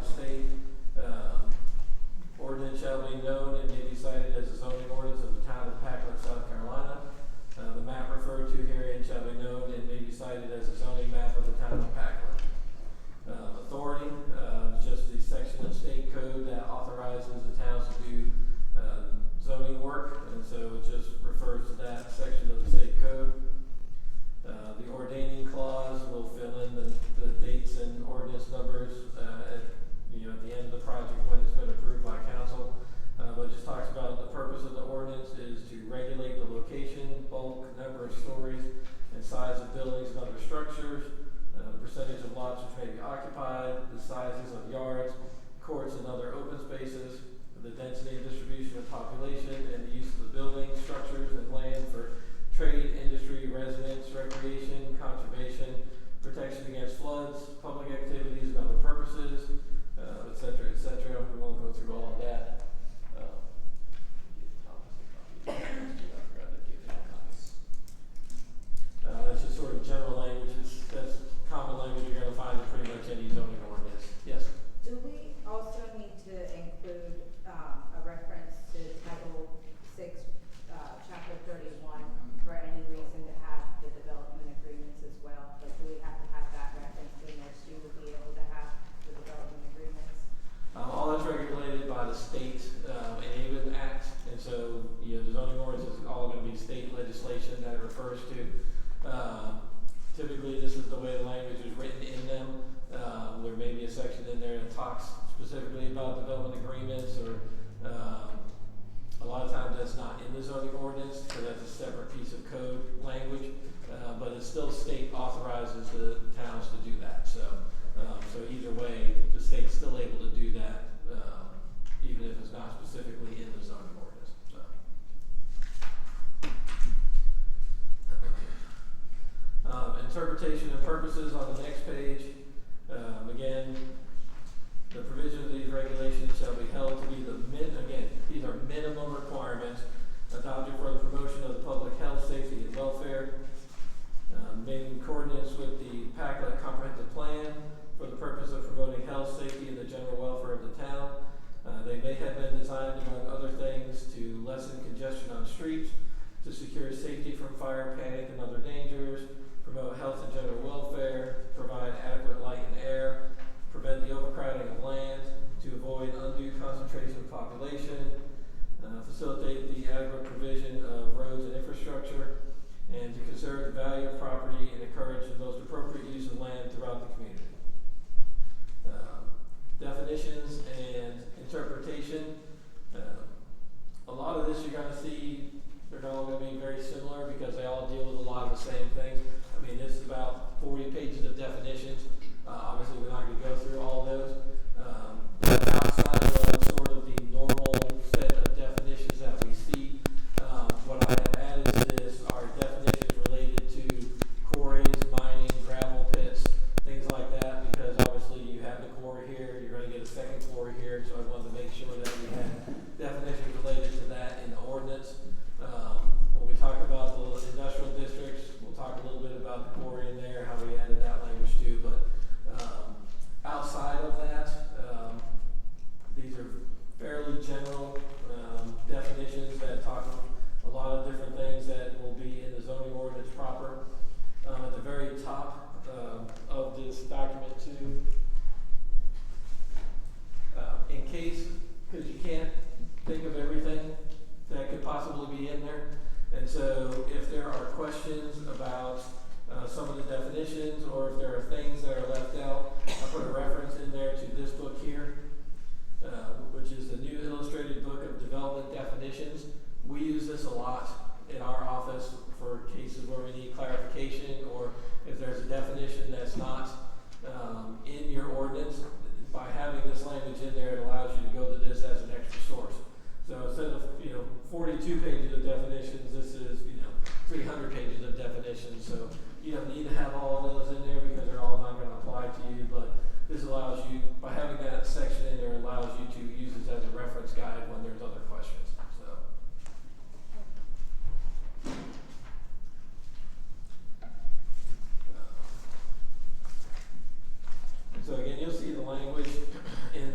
state. Ordinance shall be known and may be cited as a zoning ordinance of the town of Packard, South Carolina. The map referred to herein shall be known and may be cited as a zoning map of the town of Packard. Authority, just the section of state code that authorizes the towns to do zoning work, and so it just refers to that section of the state code. The ordaining clause will fill in the dates and ordinance numbers at the end of the project when it's been approved by council. But it just talks about the purpose of the ordinance is to regulate the location, bulk, number of stories, and size of buildings and other structures, the percentage of lots which may be occupied, the sizes of yards, courts, and other open spaces, the density and distribution of population, and the use of the buildings, structures, and land for trade, industry, residence, recreation, conservation, protection against floods, public activities, and other purposes, et cetera, et cetera. We won't go through all of that. That's just sort of general language. That's common language you're going to find in pretty much any zoning ordinance. Yes? Do we also need to include a reference to Title 6, Chapter 31 for any reason to have the development agreements as well? Like, do we have to have that reference in there too to be able to have the development agreements? All that's regulated by the state Enabling Act, and so the zoning ordinance is all going to be state legislation that it refers to. Typically, this is the way the language is written in them. There may be a section in there that talks specifically about development agreements, or a lot of times that's not in the zoning ordinance, because that's a separate piece of code language. But it still state authorizes the towns to do that. So either way, the state's still able to do that, even if it's not specifically in the zoning ordinance. So. Interpretation and purposes on the next page. Again, the provision of these regulations shall be held to be these are minimum requirements adopted for the promotion of the public health, safety, and welfare, made in accordance with the PACLET comprehensive plan for the purpose of promoting health, safety, and the general welfare of the town. They may have been designed, among other things, to lessen congestion on streets, to secure safety from fire, panic, and other dangers, promote health and general welfare, provide adequate light and air, prevent the overcrowding of land, to avoid undue concentration of population, facilitate the adequate provision of roads and infrastructure, and to conserve the value of property and encourage the most appropriate use of land throughout the community. Definitions and interpretation. A lot of this you're going to see, they're all going to be very similar because they all deal with a lot of the same things. I mean, this is about 40 pages of definitions. Obviously, we're not going to go through all those. Outside of sort of the normal set of definitions that we see, what I have added to this are definitions related to quarries, mining, gravel pits, things like that, because obviously you have the quarry here, you're going to get a second quarry here, so I wanted to make sure that we had definitions related to that in the ordinance. When we talk about the industrial districts, we'll talk a little bit about the quarry in there, how we added that language too, but outside of that, these are fairly general definitions that talk a lot of different things that will be in the zoning ordinance proper. At the very top of this document too, in case, because you can't think of everything that could possibly be in there, and so if there are questions about some of the definitions, or if there are things that are left out, I put a reference in there to this book here, which is the New Illustrated Book of Development Definitions. We use this a lot in our office for cases where we need clarification, or if there's a definition that's not in your ordinance. By having this language in there, it allows you to go to this as an extra source. So instead of 42 pages of definitions, this is 300 pages of definitions. So you don't need to have all of those in there because they're all not going to apply to you. But this allows you, by having that section in there, allows you to use this as a reference guide when there's other questions. So again, you'll see the language in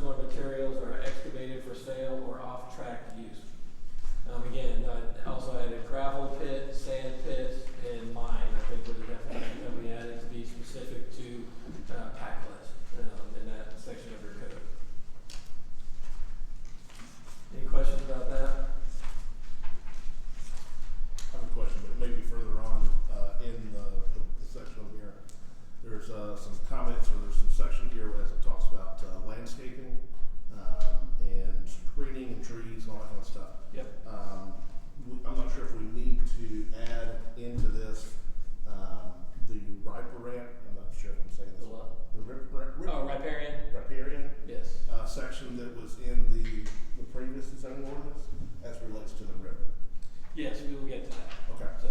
similar materials are excavated for sale or off-track use. Again, I also added gravel pit, sand pit, and mine, I think were the definitions that we added to be specific to Packlet in that section of your code. Any questions about that? I have a question, but maybe further on, in the section over here, there's, some comments, or there's some section here where it talks about, landscaping, and screening and trees and all that kind of stuff. Yep. I'm not sure if we need to add into this, the riparian, I'm not sure if I'm saying this. The what? The Riparian? riparian, Yes. section that was in the previous zoning ordinance as relates to the river. Yes, we will get to that. Okay. So,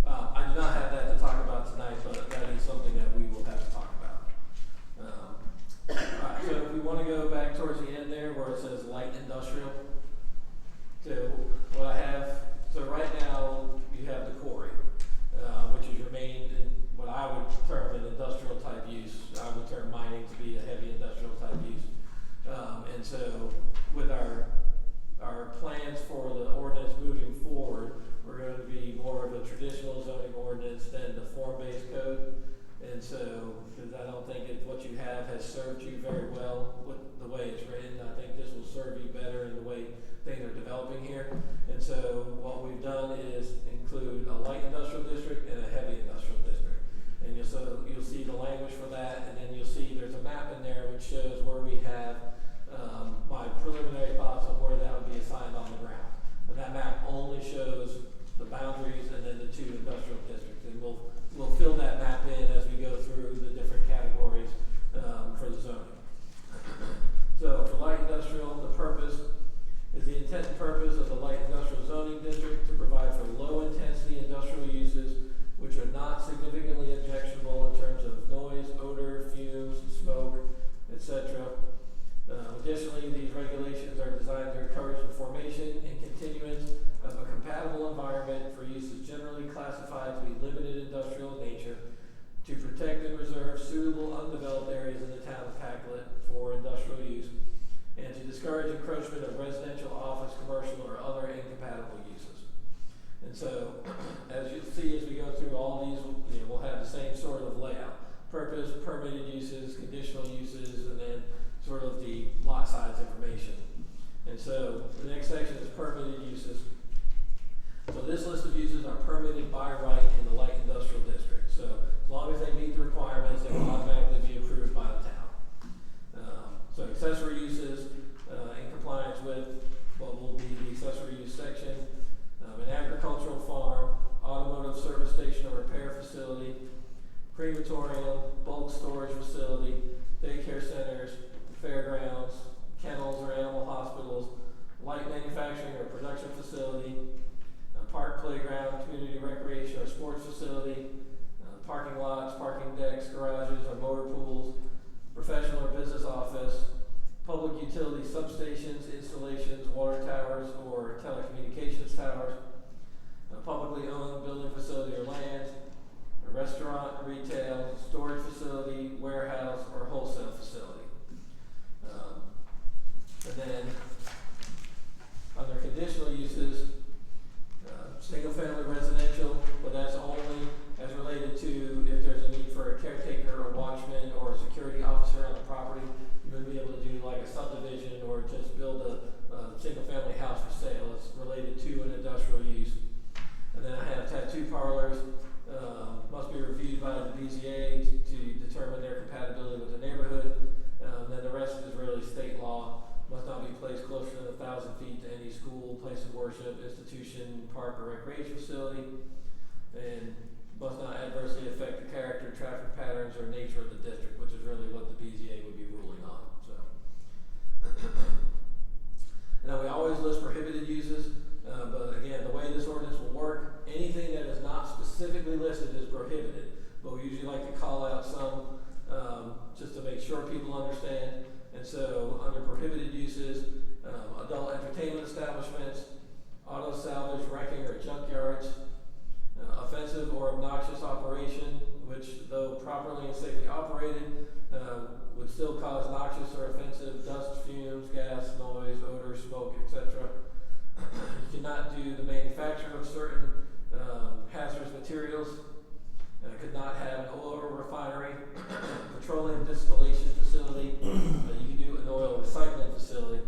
I do not have that to talk about tonight, but that is something that we will have to talk about. Alright, so if we wanna go back towards the end there where it says light industrial. So what I have, so right now you have the quarry, which is your main, what I would term an industrial type use. I would term mining to be a heavy industrial type use. And so with our plans for the ordinance moving forward, we're going to be more of a traditional zoning ordinance than the form-based code. And so, because I don't think what you have has served you very well with the way it's written, I think this will serve you better in the way things are developing here. And so what we've done is include a light industrial district and a heavy industrial district. And you'll see the language for that, and then you'll see there's a map in there which shows where we have my preliminary thoughts on where that would be assigned on the ground. And that map only shows the boundaries and then the two industrial districts. And we'll fill that map in as we go through the different categories for the zoning. So for light industrial, the purpose is the intent and purpose of the light industrial zoning district to provide for low intensity industrial uses which are not significantly objectionable in terms of noise, odor, fumes, smoke, etc. Additionally, these regulations are designed to encourage the formation and continuance of a compatible environment for uses generally classified to be limited industrial in nature, to protect and reserve suitable undeveloped areas in the town of Packlet for industrial use, and to discourage encroachment of residential, office, commercial, or other incompatible uses. And so, as you'll see as we go through all these, we'll have the same sort of layout. Purpose, permitted uses, conditional uses, and then sort of the lot size information. And so the next section is permitted uses. So this list of uses are permitted by right in the light industrial district. So as long as they meet the requirements, they will automatically be approved by the town. So accessory uses in compliance with what will be the accessory use section, an agricultural farm, automotive service station or repair facility, crematorium, bulk storage facility, daycare centers, fairgrounds, kennels or animal hospitals, light manufacturing or production facility, park playground, community recreation or sports facility, parking lots, parking decks, garages or motor pools, professional or business office, public utility substations, installations, water towers or telecommunications towers, a publicly owned building facility or land, a restaurant, retail, storage facility, warehouse or wholesale facility. And then under conditional uses, single family residential, but that's only as related to if there's a need for a caretaker or watchman or a security officer on the property. You wouldn't be able to do like a subdivision or just build a single family house for sale. It's related to an industrial use. And then I have tattoo parlors, must be reviewed by the BZA to determine their compatibility with the neighborhood. Then the rest is really state law. Must not be placed closer than 1,000 feet to any school, place of worship, institution, park, or recreation facility, and must not adversely affect the character, traffic patterns, or nature of the district, which is really what the BZA would be ruling on. So, and then we always list prohibited uses, but again, the way this ordinance will work, anything that is not specifically listed is prohibited. But we usually like to call out some just to make sure people understand. And so, under prohibited uses, adult entertainment establishments, auto salvage, wrecking, or junkyards, offensive or obnoxious operation, which, though properly and safely operated, would still cause noxious or offensive dust not do the manufacture of certain hazardous materials. Could not have an oil refinery, petroleum distillation facility. You can do an oil recycling facility.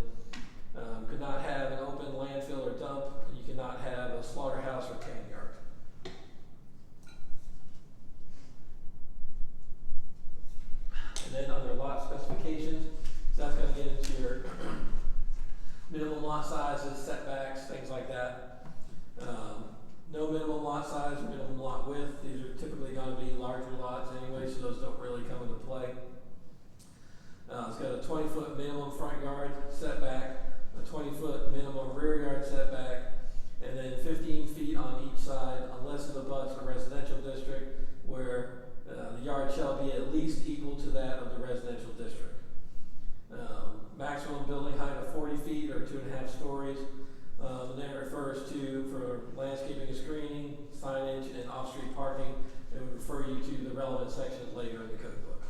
Could not have an open landfill or dump. You cannot have a slaughterhouse or tan yard. And then under lot specifications, so that's going to get into your minimum lot sizes, setbacks, things like that. No minimum lot size or minimum lot width. These are typically going to be larger lots anyway, so those don't really come into play. It's got a 20-foot minimum front yard setback, a 20-foot minimum rear yard setback, and then 15 feet on each side, unless it abuts a residential district where the yard shall be at least equal to that of the residential district. Maximum building height of 40 feet or 2.5 stories. And that refers to, for landscaping and screening, signage, and off-street parking. It would refer you to the relevant sections later in the code book.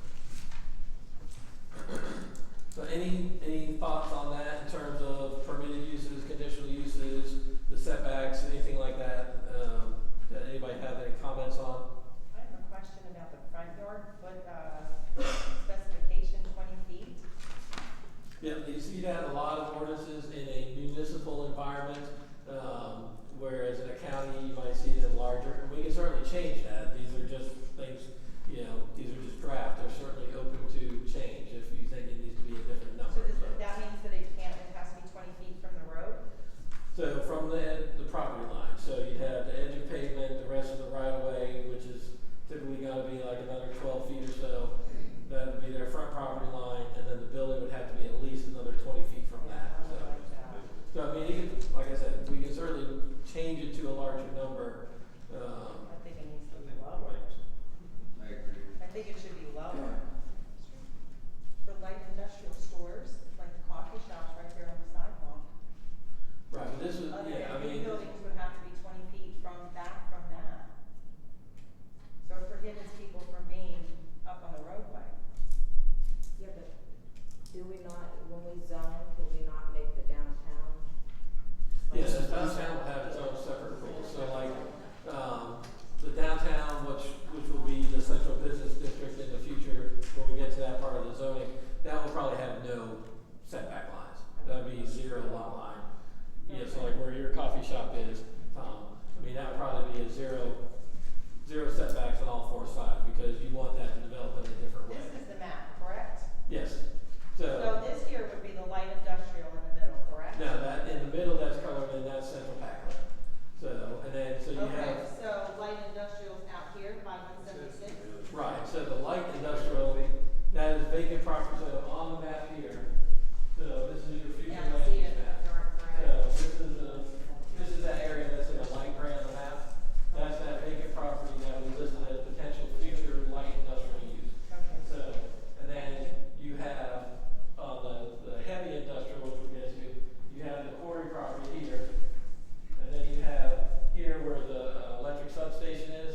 So any thoughts on that in terms of permitted uses, conditional uses, the setbacks, anything like that? Does anybody have any comments on? I have a question about the front yard, specification 20 feet. Yeah, you see that in a lot of ordinances in a municipal environment, whereas in a county you might see them larger. And we can certainly change that. These are just things, these are just draft. They're certainly open to change if you think it needs to be a different number. So that means that it has to be 20 feet from the road? So from the property line. So you have the edge of pavement, the rest of the right of way, which is typically going to be like another 12 feet or so. That would be their front property line, and then the building would have to be at least another 20 feet from that. So I mean, you can, like I said, we can certainly change it to a larger number. I think it needs to be lower. I agree. I think it should be lower. For light industrial stores, like the coffee shops right there on the sidewalk. Right, but this is, New buildings would have to be 20 feet back from that. So it prohibits people from being up on the roadway. Yeah, but do we not, when we zone, can we not make the downtown? yes, the downtown will have its own separate rules. So like, the downtown, which will be the central business district in the future, when we get to that part of the zoning, that will probably have no setback lines. That would be zero lot line. Yeah, so like where your coffee shop is, that would probably be a zero setbacks on all four sides, because you want that to develop in a different way. This is the map, correct? Yes. So this here would be the light industrial in the middle, correct? Now that in the middle, that's colored in, that's central Packland. So you Okay, have, so light industrial's out here, 5176? right, so the light industrial, that is vacant property, so on the map here, so this is your future Yeah, I land see use it, map. dark So gray. this is that area that's in the light gray on the map. That's that vacant property that was listed as potential future light industrial use. Okay. So, and then you have the heavy industrial, which we'll get to. You have the quarry property here, and then you have here where the electric substation is.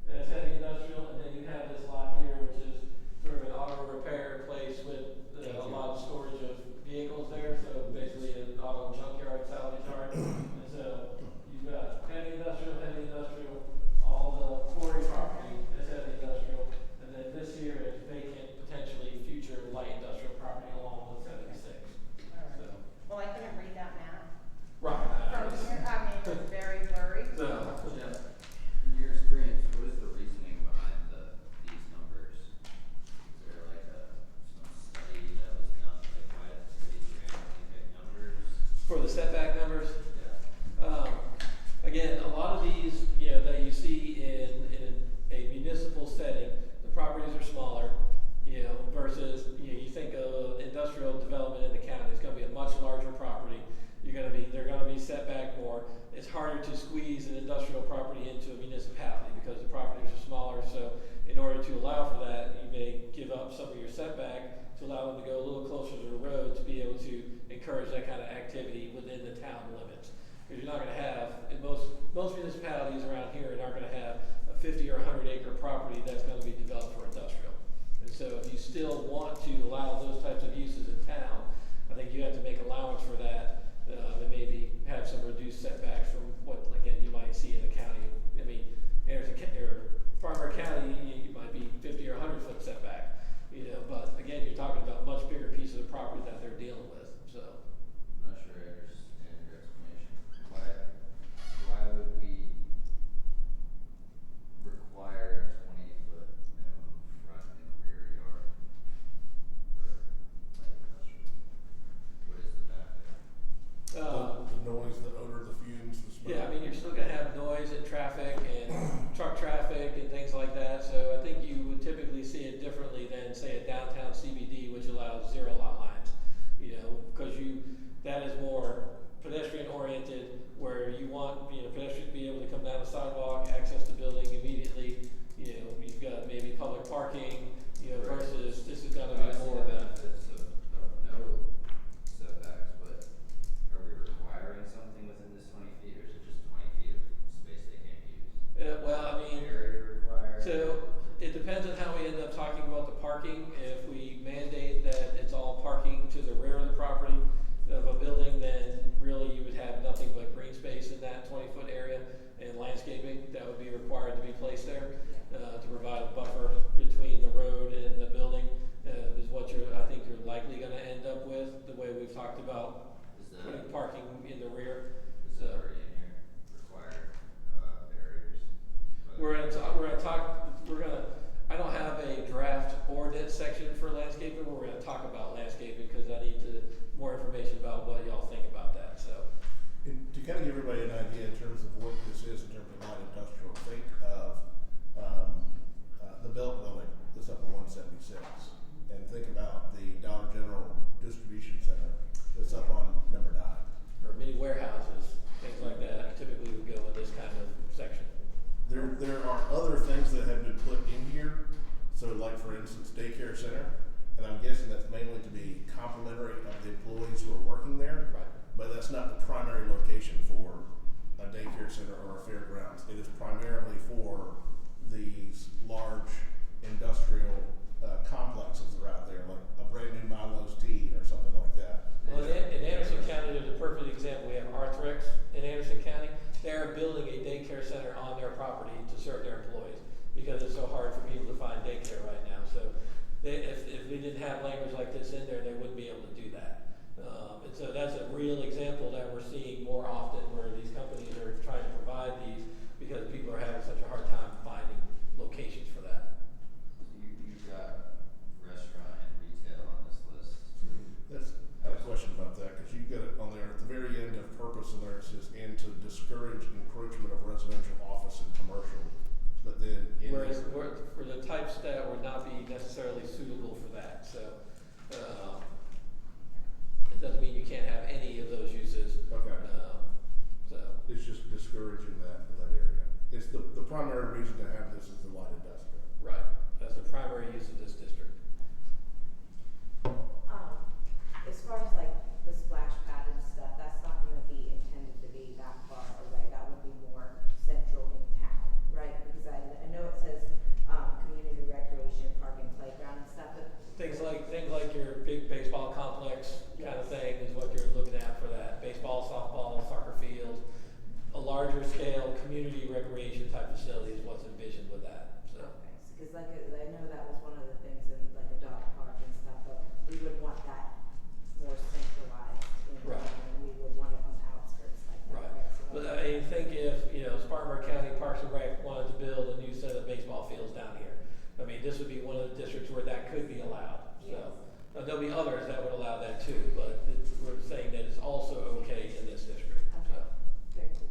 That's heavy industrial, and then you have this lot here, which is sort of an auto repair place with a lot of storage of vehicles there. So basically, an auto junkyard, salvage yard. And so you've got heavy industrial, all the quarry property is heavy industrial, and then this here is vacant, potentially future light industrial property along with 76. All right. So, Well, I couldn't read that map. right. From here, it was very blurry. So, Jeff, in your experience, what is the reasoning behind these numbers? Is there like some study that was done, like why the cities randomly pick numbers? for the setback numbers, Yeah. again, a lot of these, that you see in a municipal setting, the properties are smaller, versus, you think of industrial development in the county, it's gonna be a much larger property. They're gonna be set back more. It's harder to squeeze an industrial property into a municipality because the properties are smaller, so in order to allow for that, you may give up some of your setback to allow them to go a little closer to the road to be able to encourage that kind of activity within the town limits. Because you're not going to have, in most municipalities around here aren't going to have a 50 or 100 acre property that's going to be developed for industrial. And so if you still want to allow those types of uses in town, I think you have to make allowance for that and maybe have some reduced setback talked about Is the, putting parking in the rear. is it already in here, required, barriers? We're gonna, I don't have a draft ordinance section for landscaping, but we're gonna talk about landscaping, cause I need more information about what y'all think about that, so. And to kind of give everybody an idea in terms of what this is in terms of light industrial, think of, the Belk building that's up on 176. And think about the Dollar General Distribution Center that's up on number 9. Or mini warehouses, things like that, typically would go in this kind of section. There are other things that have been put in here, so like for instance, daycare center, and I'm guessing that's mainly to be complimentary of the employees who are working there. Right. But that's not the primary location for a daycare center or a fairgrounds. It is primarily for these large industrial complexes that are out there, like a brand new Milo's Tea or something like that. Well, in Anderson County, there's a perfect example. We have Arthrex in Anderson County. They're building a daycare center on their property to serve their employees because it's so hard for people to find daycare right now. So if we didn't have language like this in there, they wouldn't be able to do that. And so that's a real example that we're seeing more often where these companies are trying to provide these because people are having such a hard time finding locations for that. You've got restaurant and retail on this list. I have a question about that, because you've got it on there at the very end of purpose, and there it says, and to discourage encroachment of residential, office, and commercial. But then in Whereas for the types that would not be necessarily suitable for that, so, it doesn't mean you can't have any of those uses. Okay. So, It's just discouraging that area. It's the primary reason to have this is the light industrial. right, that's the primary use of this district. As far as like the splash pad and stuff, that's not gonna be intended to be that far away, that would be more central in town, right? Because I know it says, community recreation, park and playground and stuff, but. Things like your big baseball complex kind of thing is what you're looking at for that. Baseball, softball, soccer field, a larger scale community recreation type facility is what's envisioned with that, so. Okay, cause like, I know that was one of the things in like a dog park and stuff, but we would want that more centralized in Right. town, and we would want it on the outskirts like that. Right, but I think if, Spartanburg County Parks and Rec wanted to build a new set of baseball fields down here, I mean, this would be one of the districts where that could be allowed, so. Yes. There'll be others that would allow that too, but we're saying that it's also okay in this district, so. Okay. Very cool.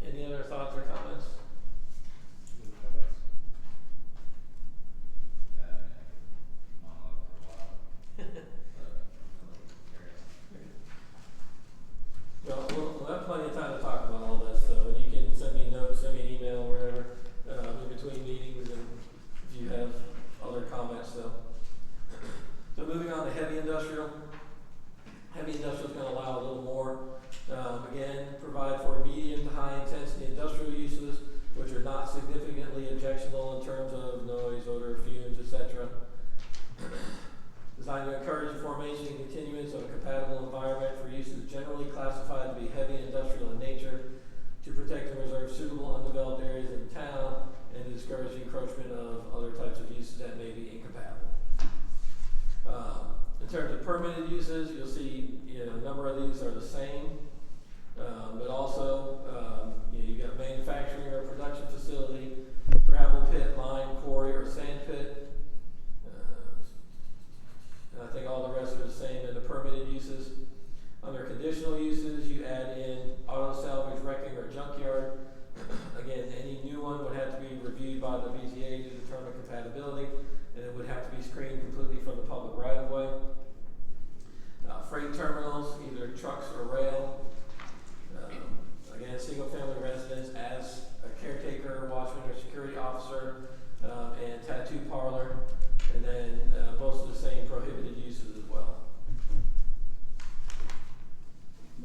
Any other thoughts or comments? Any comments? Yeah, I mean, I could monologue for a while, but carry on. Well, we'll have plenty of time to talk about all this, so, and you can send me notes, send me an email, wherever, in between meetings, and if you have other comments, so. So moving on to heavy industrial. Heavy industrial is gonna allow a little more, again, provide for medium to high intensity industrial uses, which are not significantly objectionable in terms of noise, odor, fumes, etc. Designed to encourage the formation and continuance of a compatible environment for uses generally classified to be heavy industrial in nature, to protect and reserve suitable undeveloped areas in town, and to discourage the encroachment of other types of uses that may be incompatible. In terms of permitted uses, you'll see, a number of these are the same, but also, you've got manufacturing or production facility, gravel pit, mine, quarry, or sand pit. And I think all the rest are the same in the permitted uses. Under conditional uses, you add in auto salvage, wrecking, or junkyard. Again, any new one would have to be reviewed by the BZA to determine compatibility, and it would have to be screened completely from the public right of way. Freight terminals, either trucks or rail. Again, single family residence as a caretaker, watchman, or security officer, and tattoo parlor, and then most of the same prohibited uses as well.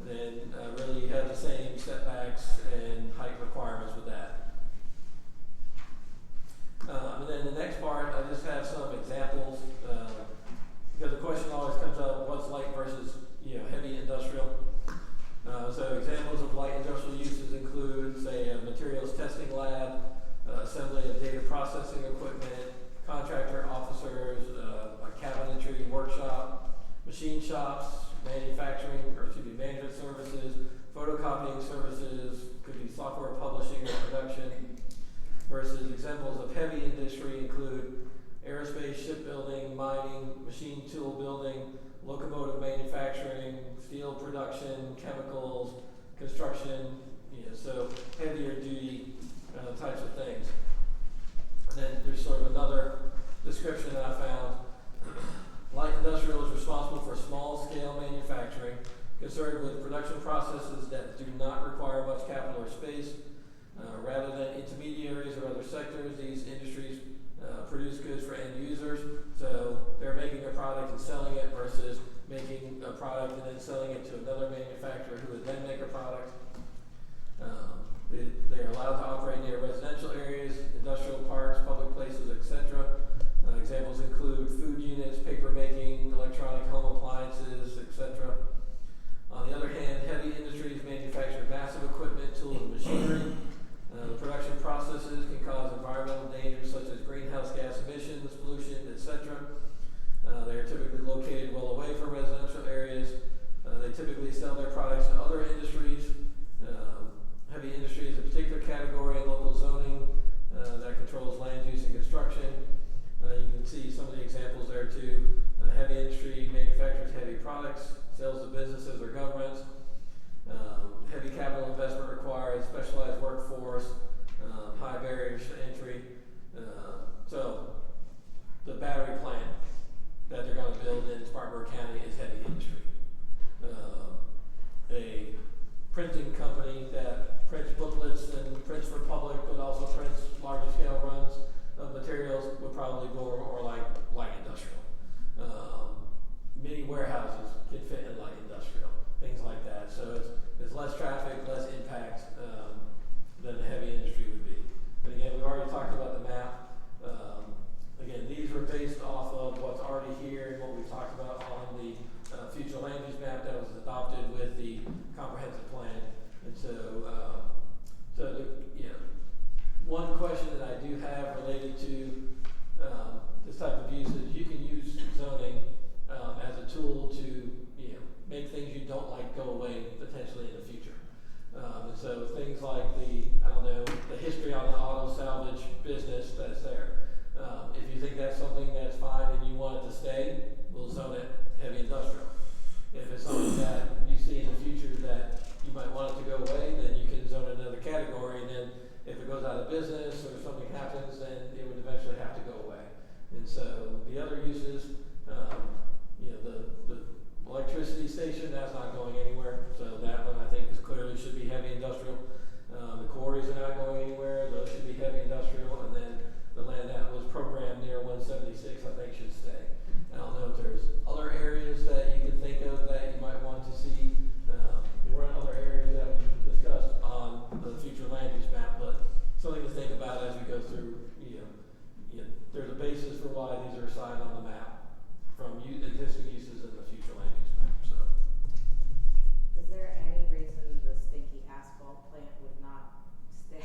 And then really management services, photocopying services, could be software publishing or production, versus examples of heavy industry include aerospace, shipbuilding, mining, machine tool building, locomotive manufacturing, steel production, chemicals, construction, so heavier duty types of things. And then there's sort of another description that I found. Light industrial is responsible for small scale manufacturing, concerned with production processes that do not require much capital or space. Rather than intermediaries or other sectors, these industries produce goods for end users. So they're making a product and selling it versus making a product and then selling it to another manufacturer who would then make a product. They're allowed to operate near residential areas, industrial parks, public places, etc. Examples include food units, paper making, electronic home appliances, etc. On the other hand, heavy industries manufacture massive equipment, tools, and machinery. The production processes can cause environmental dangers such as greenhouse gas emissions, pollution, etc. They are typically located well away from residential areas. They typically sell their products to other industries. Heavy industry is a particular category in local zoning that controls land use and construction. You can see some of the examples there too. Heavy industry manufactures heavy products, sells to businesses or governments. Heavy capital investment requires specialized workforce, high barriers to entry. So the battery plant that they're going to build in Spartanburg County is heavy industry. A printing company that prints booklets and prints for public, but also prints larger scale runs of materials would probably go more like light industrial. Many warehouses can fit in light industrial, things like that. So it's less traffic, less impact than the heavy industry would be. But again, we've already talked about the map. Again, these were based off of what's already here and what we've talked about on the future land use map that was adopted with the comprehensive plan. And so, one question that I do have related to this type of use is you can use zoning as a tool to make things you don't like go away potentially in the future. And so things like the history on the auto salvage business that's there. If you think that's something that's fine and you want it to stay, we'll zone it heavy industrial. If it's something that you see in the future that you might want it to go away, then you can zone it another category, and then if it goes out of business or something happens, then it would eventually have to go away. And so the other uses, the electricity station, that's not going anywhere. So that one I think clearly should be heavy industrial. The quarries are not going anywhere. Those should be heavy industrial. And then the land that was programmed near 176 I think should stay. I don't know if there's other areas that you can think of that you might want to see. There weren't other areas that we discussed on the future land use map, but something to think about as we go through. There's a basis for why these are assigned on the map from existing uses in the future land use map. So, Is there any reason the stinky asphalt plant would not stay?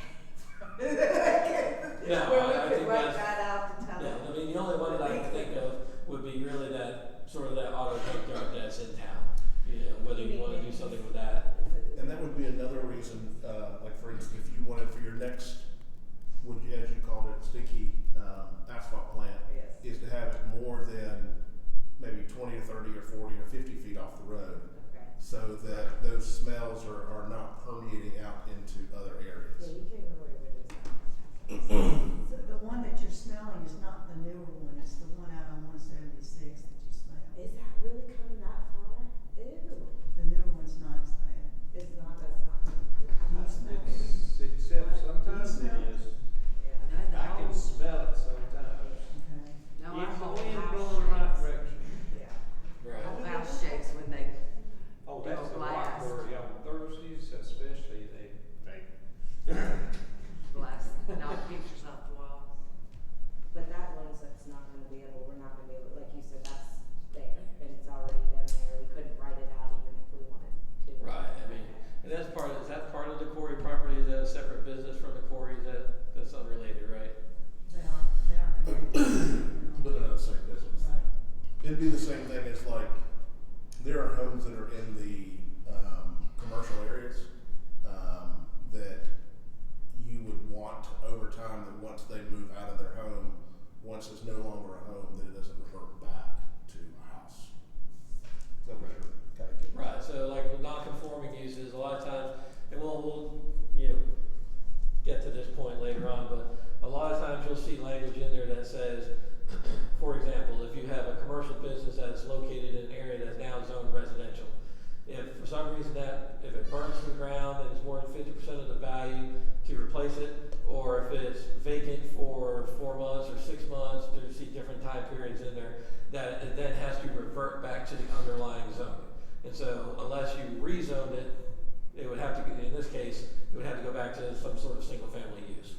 No, Where I we think could write that's- that out to tell yeah, them. I mean, the only one that I can think of would be really that sort of that auto dump yard that's in town. Whether you want to do something with that. And that would be another reason, like for instance, if you wanted for your next, as you called it, sticky asphalt plant, Yes. is to have it more than maybe 20 or 30 or 40 or 50 feet off the road, Okay. so that those smells are not permeating out into other Yeah, areas. you can't really reduce that. So the one that you're smelling is not the newer one, it's the one out on 176 that you smell. Is that really coming that far? Ew. The newer one's not as bad. It's not, that's not. You smell it? Except sometimes it is. Yeah. I can smell it sometimes. Okay. No, If our the whole wind house blowing the right shakes. direction. Yeah. Right. Whole house shakes when they Oh, go that's a lot blast. for you on Thursdays, especially they Blast, knock pictures off the wall. But that one's we're not gonna be able, like you said, that's there, and it's already been there, we couldn't write it out reason that if it burns to the ground and it's more than 50% of the value, to replace it, or if it's vacant for 4 months or 6 months, there's different time periods in there, that it then has to revert back to the underlying zoning. And so unless you rezoned it, it would have to, in this case, it would have to go back to some sort of single family use.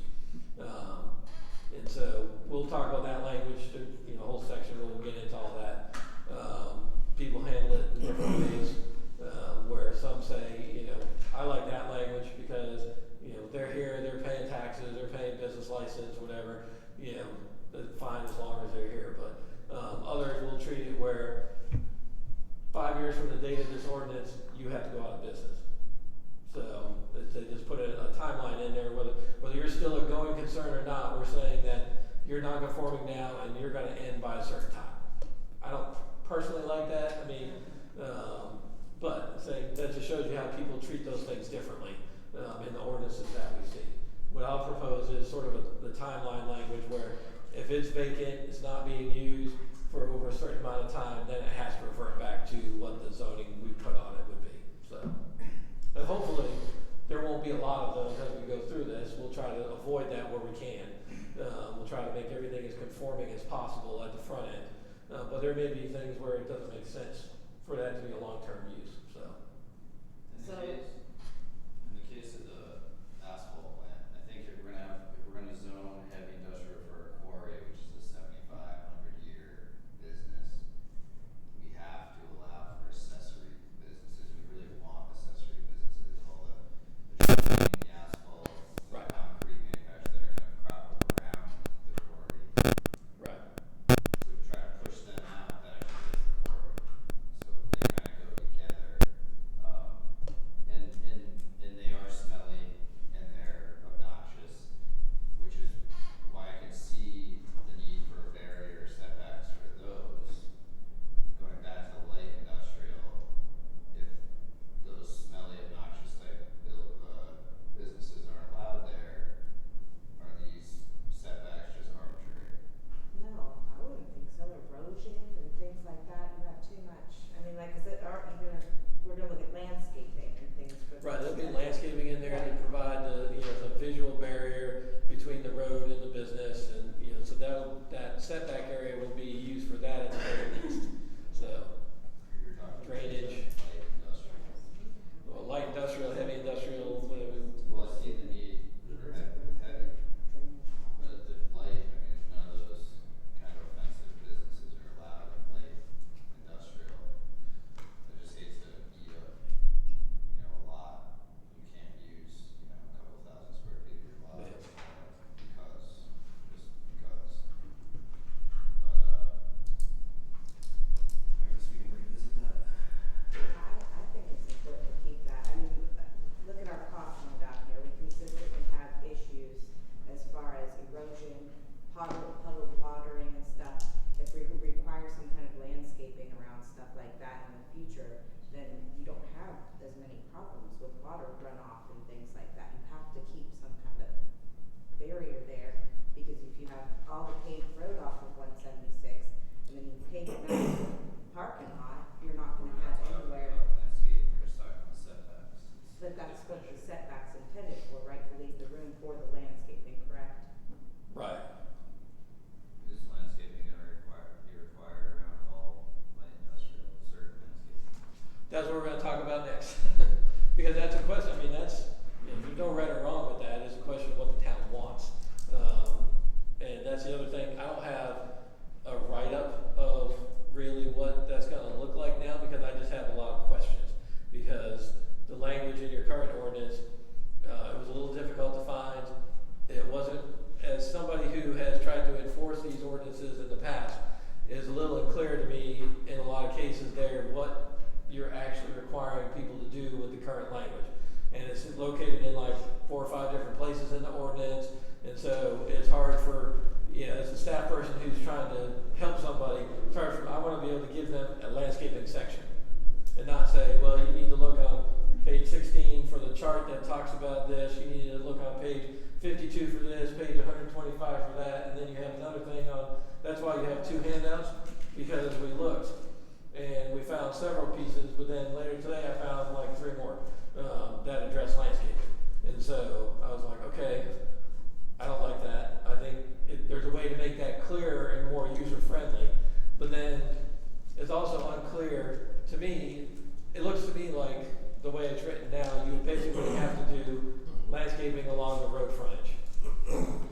And so we'll talk about that language, a whole section where we'll get into all that. People handle it in different ways, where some say, I like that language because, they're here, they're paying taxes, they're paying business license, whatever, fine as long as they're here. But others will treat it where 5 years from the date of this ordinance, you have to go out of business. So they just put a timeline in there, whether you're still a going concern or not, we're saying that you're non-conforming now and you're gonna end by a certain time. I don't personally like that, but that just shows you how people treat those things differently in the ordinances that we see. What I'll propose is sort of the timeline language where if it's vacant, it's not being used for over a certain amount of time, then it has to revert back to what the zoning we put on it would be. So, and hopefully there won't be a lot of those as we go through this. We'll try to avoid that where we can. We'll try to make everything as conforming as possible at the front end. But there may be things where it doesn't make sense for that to be a long-term use. So, In the case of the asphalt plant, I think if we're gonna zone heavy industrial for a quarry, which is a 7,500-year business, we have to allow for accessory businesses. We really want accessory businesses, all the trucking, the asphalt, the Right. concrete manufacturers that are gonna crop around the quarry. right. So we try to push them out that actually is the quarry. So they kind of go together. And they are smelly and they're obnoxious, which is why I can see the need for a barrier setbacks for those. Going back to light industrial, if those smelly, obnoxious type businesses are allowed there, are these setbacks just arbitrary? No, I wouldn't think so. Erosion and things like that, you have too much. I mean, like, we're gonna look at landscaping and things for. Right, those there'll be that- landscaping in there to provide the visual barrier between the road and the business, and so that setback area will be used for that at the very least. So, You're talking Drainage. light industrial. well, light industrial, heavy industrial, whatever. Well, I see the need for heavy, but if light, none of those kind of offensive businesses are allowed in light industrial. I just hate to eat up, a lot. You can't use, a couple thousand square feet of your lot Yeah. just because. But, I guess we can revisit that. I think it's important to keep that. I mean, look at our cost note down here. We consistently have issues as far as erosion, puddled watering and stuff. If we require some kind of landscaping around stuff like that in the future, then you don't have as many problems with water runoff and things like that. You have to keep some kind of barrier there, because if you have all the paved road off of 176, and then you pave it nice parking lot, you're not gonna have anywhere. Landscape, we're just talking about setbacks. But that's what the setback's intended for, right, to leave the room for the landscaping, correct? Right. Is landscaping gonna be required around all light industrial, certain landscaping? That's what we're gonna talk about next. Because that's a question, there's no right or wrong with that, it's a question of what the town wants. And that's the other thing, I don't have a write-up of really what that's gonna look like now, because I just have a lot of questions. Because the language in your current ordinance, it was a little difficult to find. It wasn't, as somebody who has tried to enforce these ordinances in the past, it is a little unclear to me in a lot of cases there what you're actually requiring people to do with the current language. And it's located in like 4 or 5 different places in the ordinance, and so it's hard for, as a staff person who's trying to help somebody, I want to be able to give them a landscaping section. And not say, well, you need to look on page 16 for the chart that talks about this, you need to look on page 52 for this, page 125 for that, and then you have another thing on, that's why you have 2 handouts, because we looked and we found found several pieces, but then later today I found like 3 more, that address landscaping. And so I was like, okay, I don't like that. I think there's a way to make that clearer and more user-friendly. But then it's also unclear to me. It looks to me like the way it's written now, you basically have to do landscaping along the road frontage.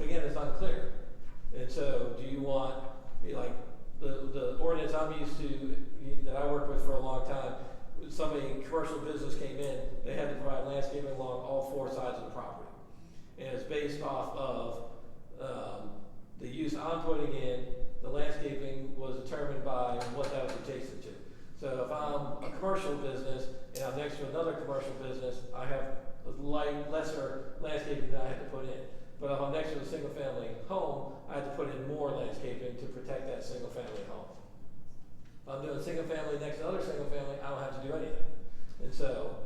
Again, it's unclear. And so do you want, like, the ordinance I'm used to, that I worked with for a long time, commercial business came in, they had to provide landscaping along all 4 sides of the property. And it's based off of the use I'm putting in. The landscaping was determined by what that was adjacent to. So if I'm a commercial business and I'm next to another commercial business, I have lesser landscaping that I had to put in. But if I'm next to a single family home, I had to put in more landscaping to protect that single family home. If I'm doing single family next to another single family, I don't have to do anything. And so,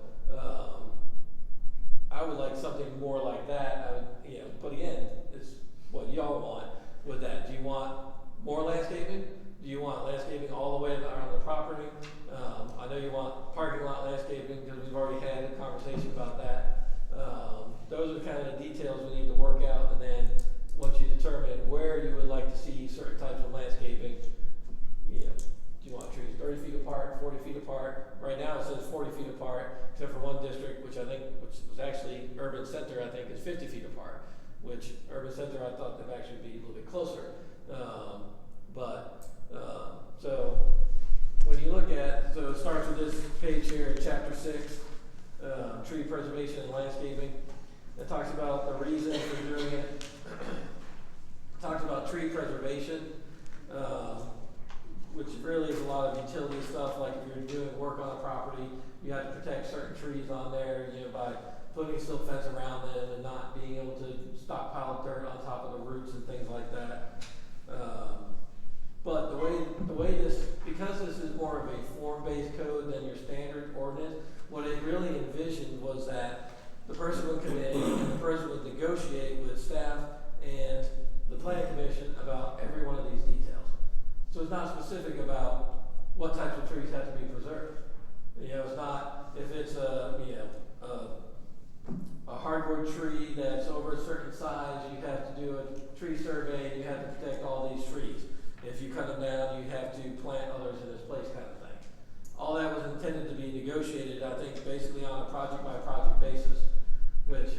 I would like something more like that. But again, it's what y'all want with that. Do you want more landscaping? Do you want landscaping all the way around the property? I know you want parking lot landscaping because we've already had a conversation about that. Those are kind of the details we need to work out, and then once you determine where you would like to see certain types of landscaping, do you want trees 30 feet apart, 40 feet apart? Right now it says 40 feet apart, except for one district, which was actually Urban Center, I think is 50 feet apart, which Urban Center I thought they'd actually be a little bit closer. So when you look at, so it starts with this page here, chapter 6, tree preservation and landscaping. It talks about the reason for doing it. It talks about tree preservation, which really is a lot of utility stuff. Like if you're doing work on a property, you have to protect certain trees on there, by putting silt fence around them and not being able to stockpile dirt on top of the roots and things like that. But the way because this is more of a form-based code than your standard ordinance, what it really envisioned was that the person would come in and the person would negotiate with staff and the planning commission about every one of these details. So it's not specific about what types of trees have to be preserved. It's not, if it's a hardwood tree that's over a certain size, you have to do a tree survey and you have to protect all these trees. If you cut them down, you have to plant others in this place, kind of thing. All that was intended to be negotiated, I think, basically on a project by project basis, which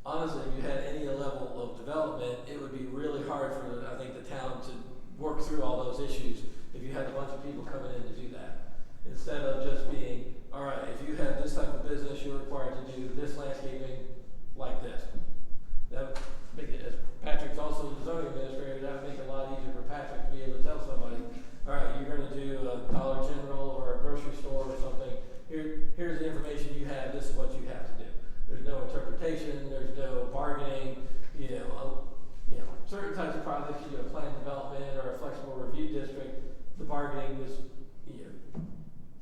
honestly, if you had any level of development, it would be really hard for, I think, the town to work through all those issues if you had a bunch of people coming in to do that. Instead of just being, all right, if you have this type of business, you're required to do this landscaping like this. That would make it, as Patrick's also the zoning administrator, that would make it a lot easier for Patrick to be able to tell somebody, all right, you're going to do a Dollar General or a grocery store or something. Here's the information you have. This is what you have to do. There's no interpretation. There's no bargaining. Certain types of projects, you do a plan development or a flexible review district. The bargaining is,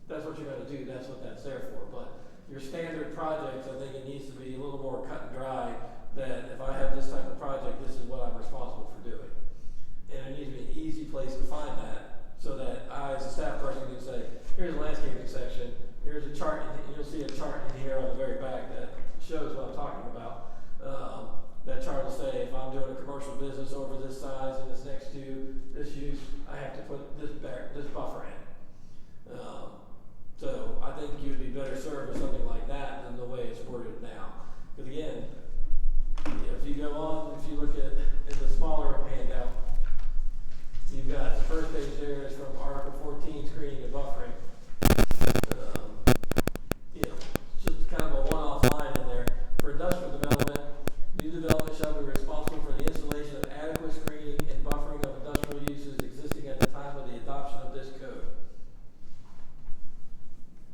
that's what you're going to do. That's what that's there for. But your standard projects, I think it needs to be a little more cut and dry. That if I have this type of project, this is what I'm responsible for doing. And it needs to be an easy place to find that, so that I, as a staff person, can say, here's a landscaping section, here's a chart, and you'll see a chart in here on the very back that shows what I'm talking about. That chart will say, if I'm doing a commercial business over this size and it's next to this use, I have to put this buffer in. So I think you'd be better served with something like that than the way it's worded now. Because again, if you go on, if you look at in the smaller handout, you've got the first page there is from Article 14, screening and buffering. Just kind of a one-off line in there. For industrial development, new development shall be responsible for the installation of adequate screening and buffering of industrial uses existing at the time of the adoption of this code.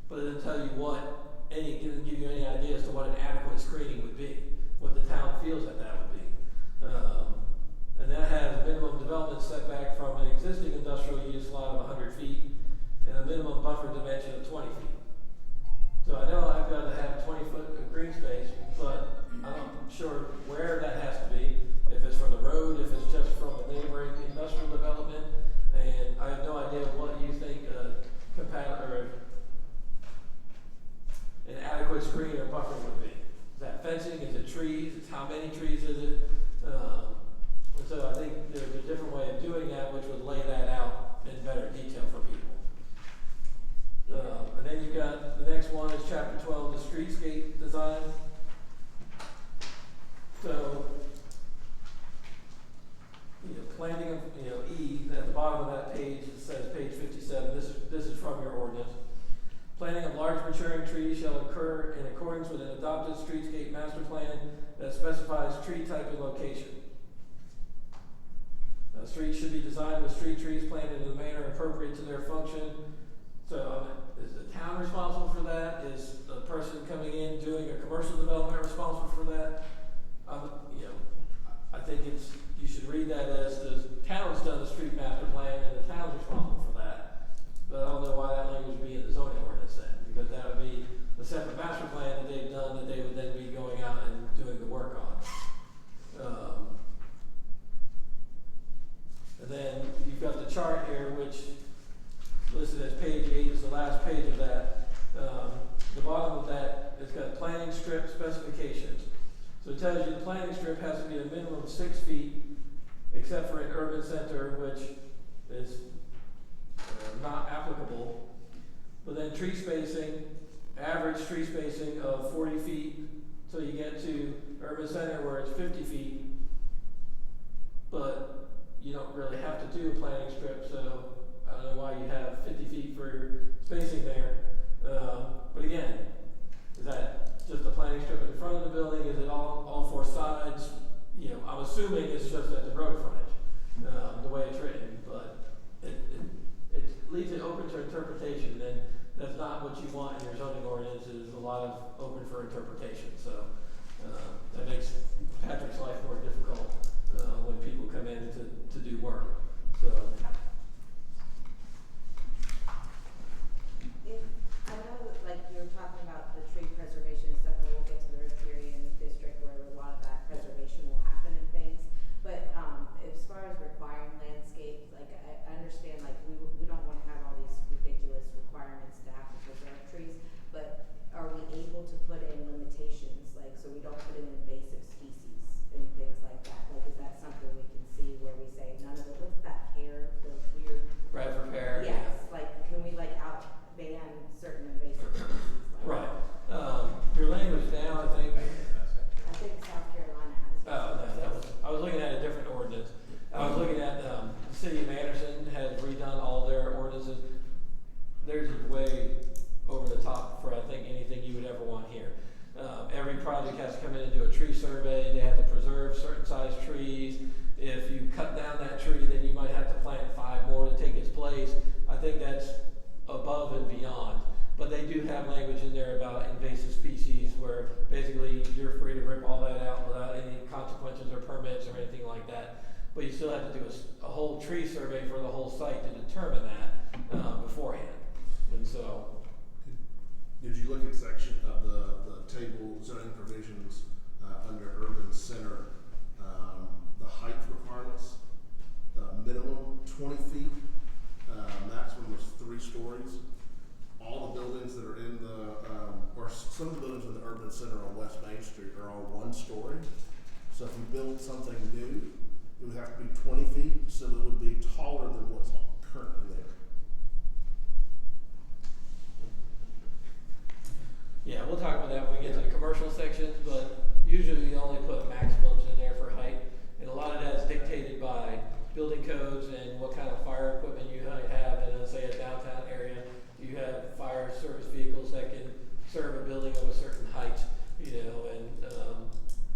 But it doesn't tell you it doesn't give you any idea as to what an adequate screening would be, what the town feels that would be. And that has a minimum development setback from an existing industrial use lot of 100 feet and a minimum buffer dimension of 20 feet. So I know I've got to have 20 foot of green space, but I'm not sure where that has to be, if it's from the road, if it's just from the neighboring industrial development, and I have no idea what you think a right-of-way screen or buffering would be. Is that fencing, is it trees, it's how many trees is it? And so I think there's a different way of doing that, which would lay that out in better detail for people. And then you've got, the next one is chapter 12, the streetscape design. So, planning of, E, at the bottom of that page, it says page 57, this is from your ordinance. Planting of large maturing trees shall occur in accordance with an adopted streetscape master plan that specifies tree type and location. Streets should be designed with street trees planted in a manner appropriate to their function. So, is the town responsible for that? Is the person coming in doing a commercial development responsible for that? I think you should read that as the town's done the street master plan and the town's responsible for that. But I don't know why that language would be in the zoning ordinance then, because that would be the separate master plan that they've done that they would then be going out and doing the work on. And then you've got the chart here, which listed as page 8 is the last page of that. The bottom of that, it's got planning strip specifications. So it tells you the planning strip has to be a minimum of 6 feet, except for an urban center, which is not applicable. But then tree spacing, average tree spacing of 40 feet, till you get to urban center where it's 50 feet. But you don't really have to do a planning strip, so I don't know why you have 50 feet for spacing there. But again, is that just a planning strip at the front of the building? Is it all 4 sides? I'm assuming it's just at the road frontage, the way it's written, but it leaves it open to interpretation, and that's not what you want in your zoning ordinance, is a lot of open for interpretation. So that makes Patrick's life more difficult when people come in to do work. So. I know, like, you were talking about the tree preservation and stuff, and we'll get to the riparian district where a lot of that preservation will happen and things. But, as far as requiring landscape, like, I understand, like, we don't wanna have all these ridiculous requirements to have to preserve trees, but are we able to put in limitations, like, so we don't put in invasive species and things like that? Like, is that something we can see where we say none of it, what's that pear, the weird? Red for pear. Yes, like, can we ban certain invasive species? Right. Your language now, I think. I think South Carolina has. Oh, no, I was looking at a different ordinance. I was looking at, the city of Anderson has redone all their ordinances. Theirs is way over the top for, I think, anything you would ever want here. Every project has to come in and do a tree survey. They have to preserve certain size trees. If you cut down that tree, then you might have to plant 5 more to take its place. I think that's above and beyond. But they do have language in there about invasive species where basically you're free to rip all that out without any consequences or permits or anything like that. But you still have to do a whole tree survey for the whole site to determine that beforehand. And so. Did you look at section of the table zoning provisions under urban center, the height requirements, minimum 20 feet, maximum is 3 stories. All the buildings that are in or some of the buildings in the urban center on West Main Street are all 1 story. So if you build something new, it would have to be 20 feet, so it would be taller than what's currently there. Yeah, we'll talk about that when we get to the commercial sections, but usually we only put maximums in there for height. And a lot of that is dictated by building codes and what kind of fire equipment you might have in, say, a downtown area. You have fire service vehicles that can serve a building of a certain height, and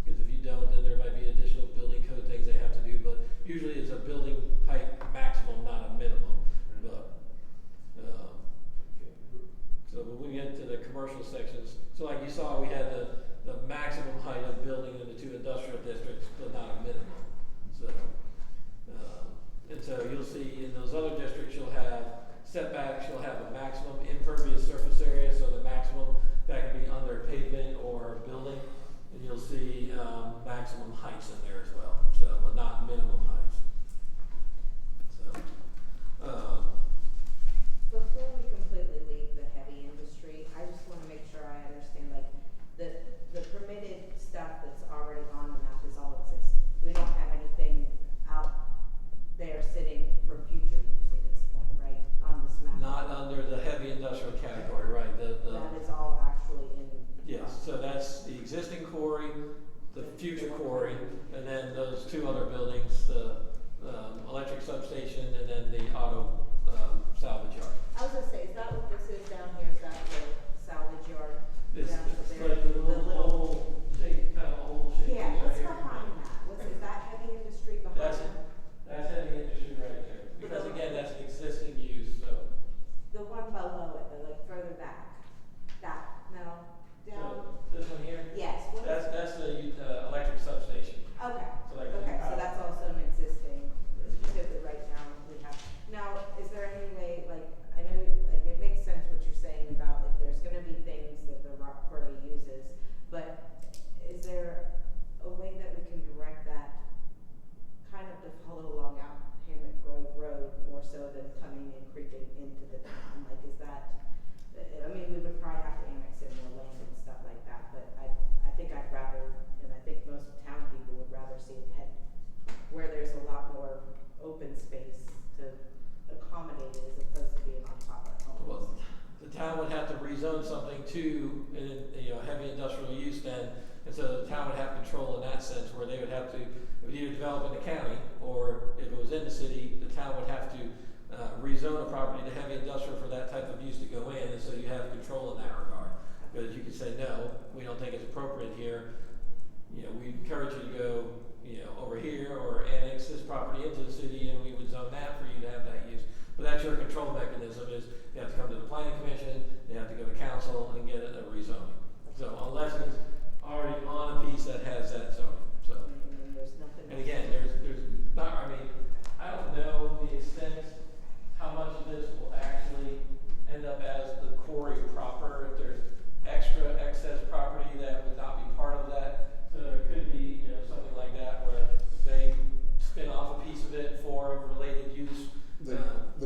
because if you don't, then there might be additional building code things they have to do, but usually it's a building height maximum, not a minimum. But, so when we get to the commercial sections, so like you saw, we had the maximum height of building in the 2 industrial districts, but not a minimum. So, and so you'll see in those other districts, you'll have setbacks, you'll have a maximum impervious surface area, so the maximum that can be under pavement or building, and you'll see maximum heights in there as well, so, but not minimum heights. So, Before we completely leave the heavy industry, I just wanna make sure I understand, like, So that's the existing quarry, the future quarry, and then those two other buildings, the, electric substation and then the auto, salvage yard. I was gonna say, is that what this is down here, is that the salvage yard? It's, down it's there? like the little oval shape, kind of oval shape. Yeah, piece right what's here. behind that? Is that heavy industry behind That's, that? that's heavy industry right there, because again, that's an existing use, so. The one below it, the like further back, that metal down? So, this one here? Yes, what is? That's the, electric substation. Okay, So like okay, so power. that's also an existing, exhibit right now we have. Now, is there any way, like, I know, like, it makes sense what you're saying about if there's gonna be things that the rock quarry uses, but is there a way that we can direct that kind of to follow along out Hammock Grove Road more so than coming and creeping into the town? Like, is that, I mean, we would probably have to annex in more land and stuff like that, but I think I'd rather, and I think most town people would rather see it head where there's a lot more open space to accommodate it as opposed to being on top of homes. Well, the town would have to rezone something to, heavy industrial use then, and so the town would have control in that sense, where they would have to, it would either develop in the county, or if it was in the city, the town would have to, rezone a property to heavy industrial for that type of use to go in, and so you have control in that regard. Because you could say, no, we don't think it's appropriate here, we encourage you to go, over here, or annex this property into the city, and we would zone that for you to have that use. But that's your control mechanism, is you have to come to the planning commission, you have to go to council and get a rezoning. So unless it's already on a piece that has that zoning, so. And there's nothing. And again, there's not, I don't know the extent, how much of this will actually end up as the quarry proper, if there's excess property that would not be part of that. So there could be, something like that where they spin off a piece of it for related use. They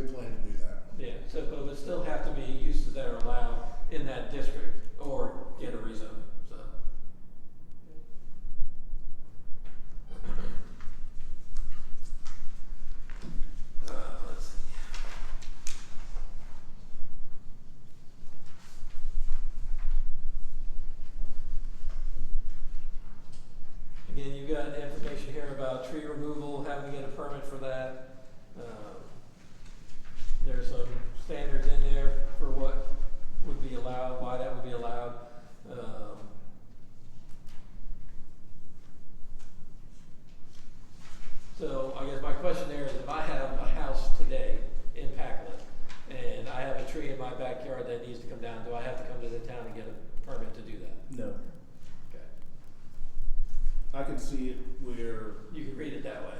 plan to do that. Yeah, so, but it would still have to be uses that are allowed in that district, or get a rezoning, so. Let's see. Again, you've got information here about tree removal, having to get a permit for that. There's some standards in there for what would be allowed, why that would be allowed. So I guess my question there is, if I have a house today in Packlet, and I have a tree in my backyard that needs to come down, do I have to come to the town and get a permit to do that? No. Okay. I can see it where, You can read it that way,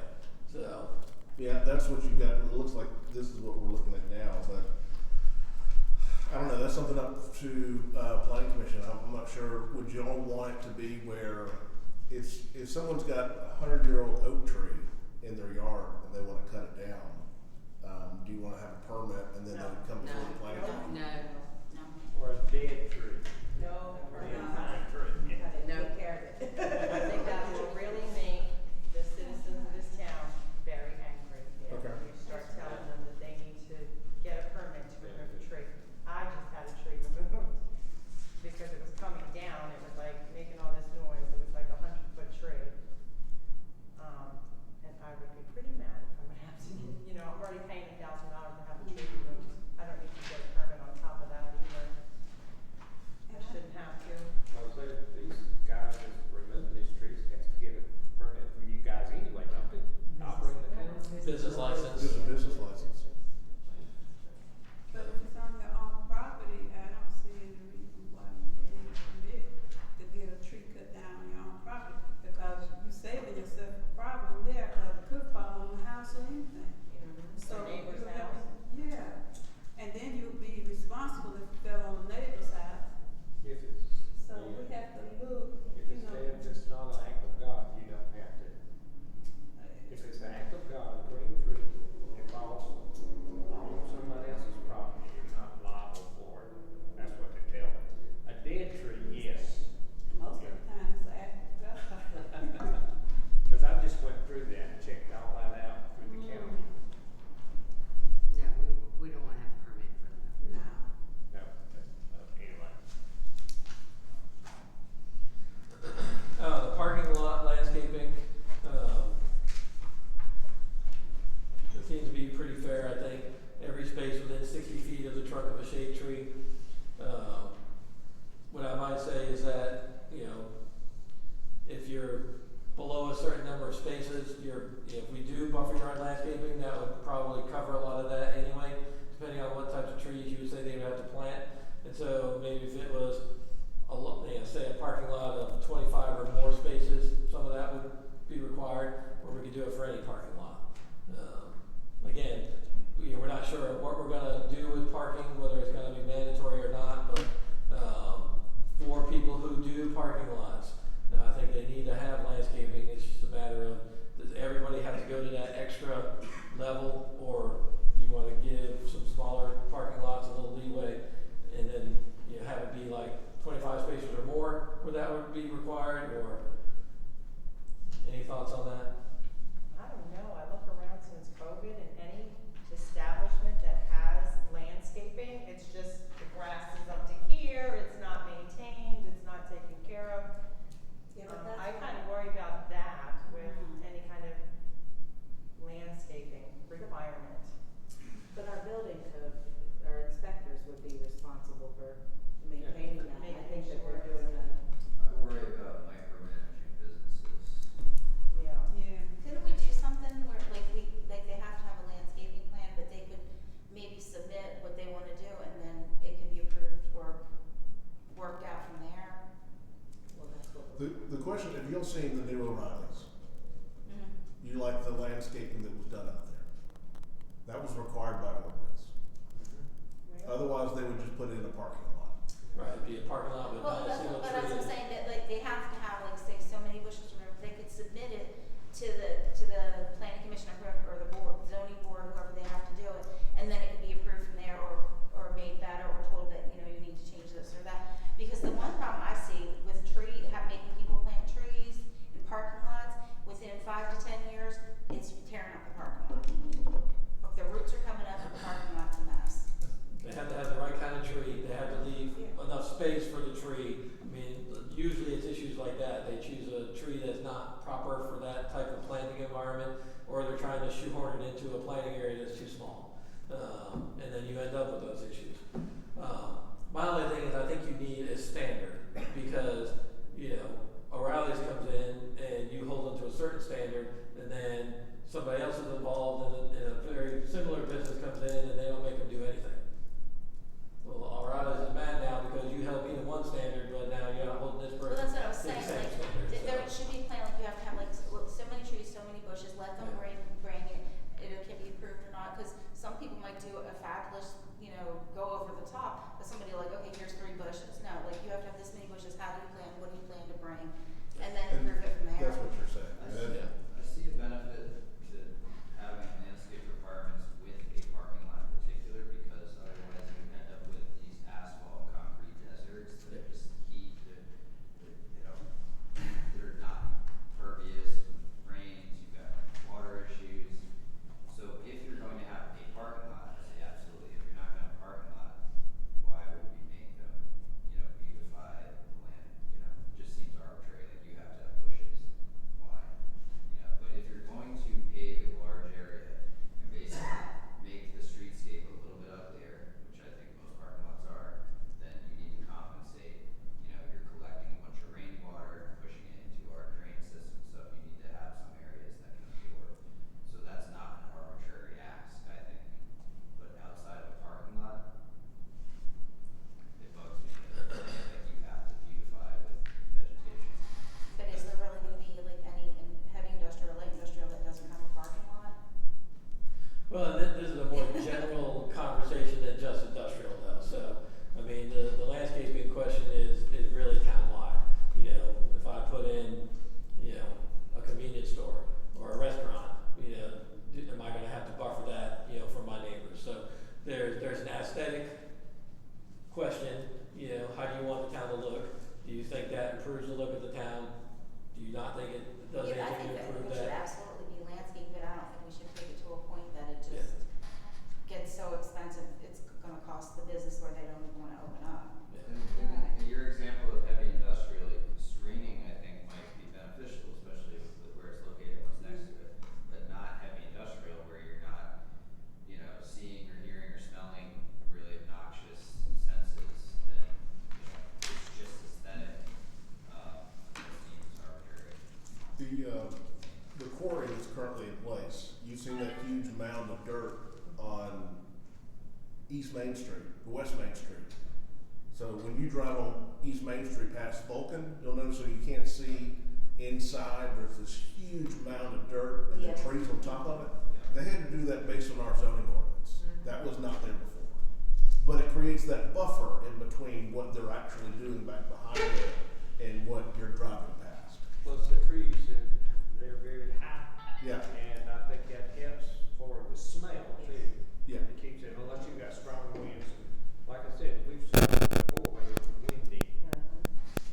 so. yeah, that's what you got. It looks like this is what we're looking at now, but I don't know. That's something up to planning commission. I'm not sure. Would you all want it to be where if someone's got a 100-year-old oak tree in their yard and they want to cut it down, do you want to have a permit and then they would come before the planning commission? No, Or a dead tree. No, Or or a not. fine tree. Cut it, No. take care of it. I think that will really make the citizens of this town very angry. If Okay. you start telling them that they need to get a permit to remove a tree. I just had a tree removed because it was coming down, it was like making all this noise, it was like a 100-foot tree. And I would be pretty mad if I would have to, I'm already paying $1,000 to have a tree removed. I don't need to get a permit on top of that either. I shouldn't have to. say is that, if you're below a certain number of spaces, if we do buffer yard landscaping, that would probably cover a lot of that anyway, depending on what types of trees you would say they would have to plant. And so maybe if it was say a parking lot of 25 or more spaces, some of that would be required, or we could do it for any parking lot. Again, we're not sure what we're gonna do with parking, whether it's gonna be mandatory or not, but, for people who do parking lots, I think they need to have landscaping. It's just a matter of, does everybody have to go to that extra level, or you wanna give some smaller parking lots a little leeway, and then, have it be like 25 spaces or more, where that would be required, or any thoughts on that? I don't know, I look around since COVID and any establishment that has landscaping, it's just the grass is up to here, it's not maintained, it's not taken care of. Yeah, but that's I what- kind of worry about that with Mhm. any kind of landscaping requirement. But our building code, our inspectors would be responsible for maintaining that. I think that we're doing a. I worry about micromanaging businesses. Yeah. Yeah. Couldn't we do something where, like, they have to have a landscaping plan, but they could maybe submit what they wanna do, and then it could be approved or worked out from there? Well, that's what. The question, have you all seen the new O'Reilly's? Mm-hmm. You like the landscaping that was done out there? That was required by ordinance. Otherwise, they would just put it in a parking lot. Right, it'd be a parking lot with Well, not a that's single what, tree. but that's what I'm saying, that like, they have to have, like, say, so many bushes, or whatever, they could submit it to the planning commission or whoever, or the board, zoning board, whoever they have to do it, and then it could be approved from there, or made better, or told that, you need to change this or that. Because the one problem I see with making people plant trees in parking lots, within 5 to 10 years, it's tearing up the parking lot. The roots are coming up, and the parking lot's a mess. They have to have the right kind of tree, they have to leave enough space for the tree. I mean, usually it's issues like that, they choose a tree that's not proper for that type of planting environment, or they're trying to shoehorn it into a planting area that's too small. And then you end up with those issues. My only thing is, I think you need a standard, because, O'Reilly's comes in and you hold them to a certain standard, and then somebody else is involved in a very similar business comes in and they don't make them do anything. Well, O'Reilly's is mad now because you held me to one standard, but now you're not holding this Well, person that's what I was to the saying, same like, standard. there should be a plan, like, you have to have, like, so many trees, so many bushes, let them bring it, it can be approved or not, cause some people might do a fabulous, go over the top, but somebody like, okay, here's 3 bushes, no, like, you have to have this many bushes, how do you plan, what do you plan to bring, and then And approve it from there. That's what you're saying. I And see, I see a benefit to having landscape requirements with a parking lot in particular, because otherwise you end up with these asphalt concrete deserts that just heat, they're not pervious, rains, you've got water issues. So if you're going to have a parking lot, I say absolutely. If you're not gonna have a parking lot, why would we make them, beautify the land, just seems arbitrary, like you have to have bushes. Why? But if you're going to pave a large area and basically make the streetscape a little bit uglier, which I think most parking lots are, then you need to compensate. You're collecting a bunch of rainwater and pushing it into our drain system stuff. You need to have some areas that can absorb. So that's not an arbitrary ask, I think. But outside of a parking lot, it bugs me that like you have to beautify with vegetation. But is there really gonna be, like, any heavy industrial, light industrial that doesn't have a parking lot? Well, this is a more general conversation than just industrial though, so, I mean, the landscaping question is really townwide. If I put in, a convenience store or a restaurant, am I gonna have to buffer that, for my neighbors? So there's an aesthetic question, how do you want the town to look? Do you think that improves the look of the town? Do you not think it does Yeah, I anything think to that improve we should that? absolutely be landscaped, but I don't think we should take it to a point that it Yeah. just gets so expensive, it's gonna cost the business where they don't even wanna open up. In your example of heavy industrial, screening I think might be beneficial, especially with where it's located, what's next to it. But not heavy industrial where you're not, seeing or hearing or smelling really obnoxious senses, then, it's just aesthetic. The quarry that's currently in place, you've seen that huge mound of dirt on East Main Street, or West Main Street. So when you drive on East Main Street past Vulcan, you'll notice that you can't see inside, there's this huge mound of dirt and Yeah. the trees on top of it. They had to do that based on our zoning ordinance. That was not there before. But it creates that buffer in between what they're actually doing back behind it and what you're driving past. Plus the trees, they're very high. Yeah. And I think that helps for the smell too. Yeah. It keeps it, unless you got strong winds. And like I said, we've seen it before when it was windy.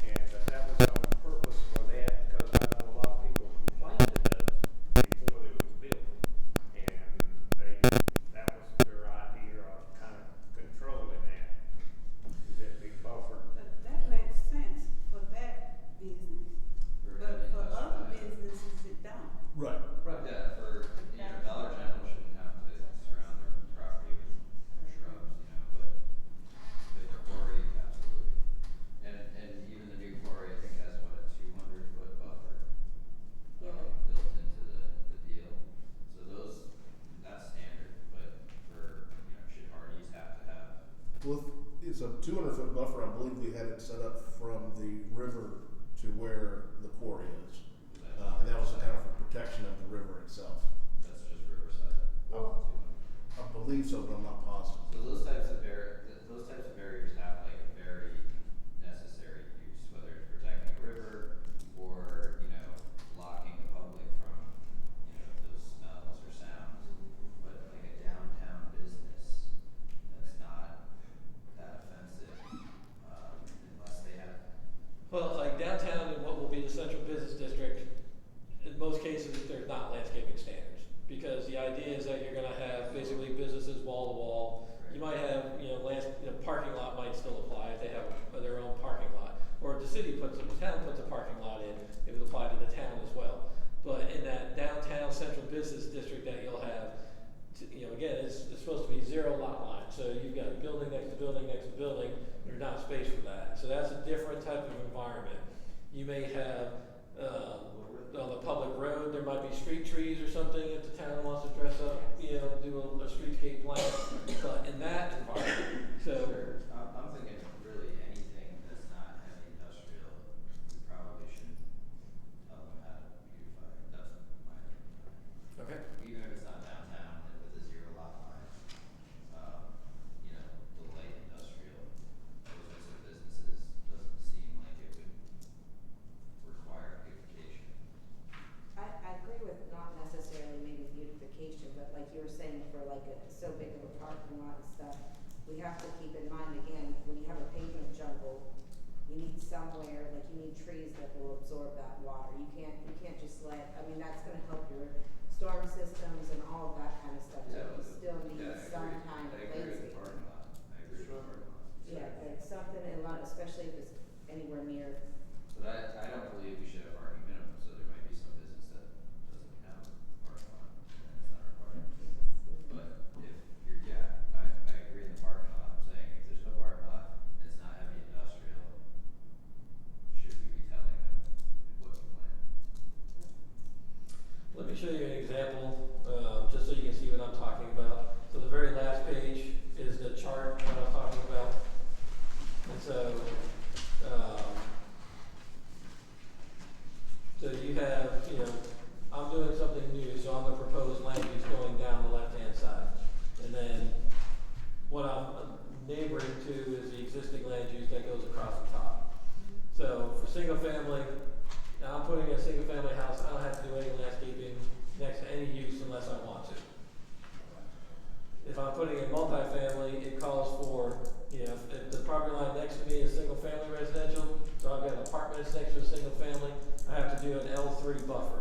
And that was on purpose for that, because I know a lot of people complained to us before it was built. And that was their idea of kind of controlling that. Is that big buffer. That makes sense for that business, For but heavy for other industrial. businesses, it don't. Right. Yeah, for, Dollar General shouldn't have to surround their property with shrubs, but the quarry, absolutely. And even the new quarry, I think has what, a 200-foot buffer, Yeah. built into the deal. So that's standard, but for, should Hardee's have to have, Well, it's a 200-foot buffer. I believe we had it set up from the river to where the quarry is. And that was kind of for protection of the river itself. that's just Riverside. Oh. 200. I believe so, but I'm not positive. So those types of barriers have like a very necessary use, whether it's protecting a river or, blocking the public from, those smells or sounds. But like a downtown business, that's not that offensive, unless they have, Well, like downtown in what will be the central business district, in most cases, they're not landscaping standards. Because the idea is that you're gonna have basically businesses wall to wall. You might have, parking lot might still apply if they have their own parking lot. Or if the town puts a parking lot in, it would apply to the town as well. But in that downtown central business district that you'll have, again, it's supposed to be zero lot line. So you've got building next to building next to building, there's not space for that. So that's a different type of environment. You may have, on the public road, there might be street trees or something if the town wants to dress up, do a streetscape plan. But in that environment, so. I'm thinking really anything that's not heavy industrial, we probably should tell them how to beautify it. That's my opinion. Okay. Even if it's not downtown and with a zero lot line, the light industrial, those types of businesses, doesn't seem like it would require beautification. I agree with not necessarily maybe beautification, but like you were saying, for like so big of a parking lot and stuff, we have to keep in mind, again, when you have a pavement jungle, you need somewhere, like you need trees that will absorb that water. You can't just that's gonna help your storm systems and all of that kind of stuff. So you still need some kind of I agree with the landscaping. parking lot. I agree with the parking lot. Yeah, like something in line, especially if it's anywhere near. But I don't believe we should have parking minimum, so there might be some business that doesn't have parking lot, and it's not required. But if I agree in the parking lot. I'm saying if there's no parking lot and it's not heavy industrial, should we be telling them what to plan? Let me show you an example, just so you can see what I'm talking about. So the very last page is the chart that I'm talking about. And so, so you have, I'm doing something new, so I'm the proposed land use going down the left-hand side. And then what I'm neighboring to is the existing land use that goes across the top. So for single family, now I'm putting a single family house, I don't have to do any landscaping next to any use unless I want to. If I'm putting in multifamily, it calls for, if the property line next to me is single family residential, so I've got apartments next to a single family, I have to do an L3 buffer.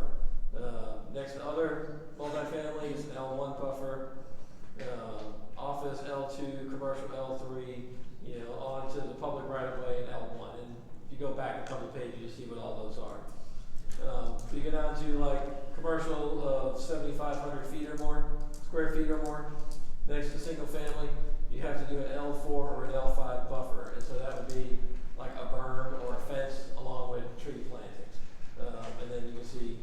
Next to other multifamilies, an L1 buffer, office L2, commercial L3, on to the public right of way in L1. And if you go back a couple pages, you see what all those are. You go down to like commercial of 7,500 feet or more, square feet or more, next to single family, you have to do an L4 or an L5 buffer. And so that would be like a berm or a fence along with tree plantings. And then you can see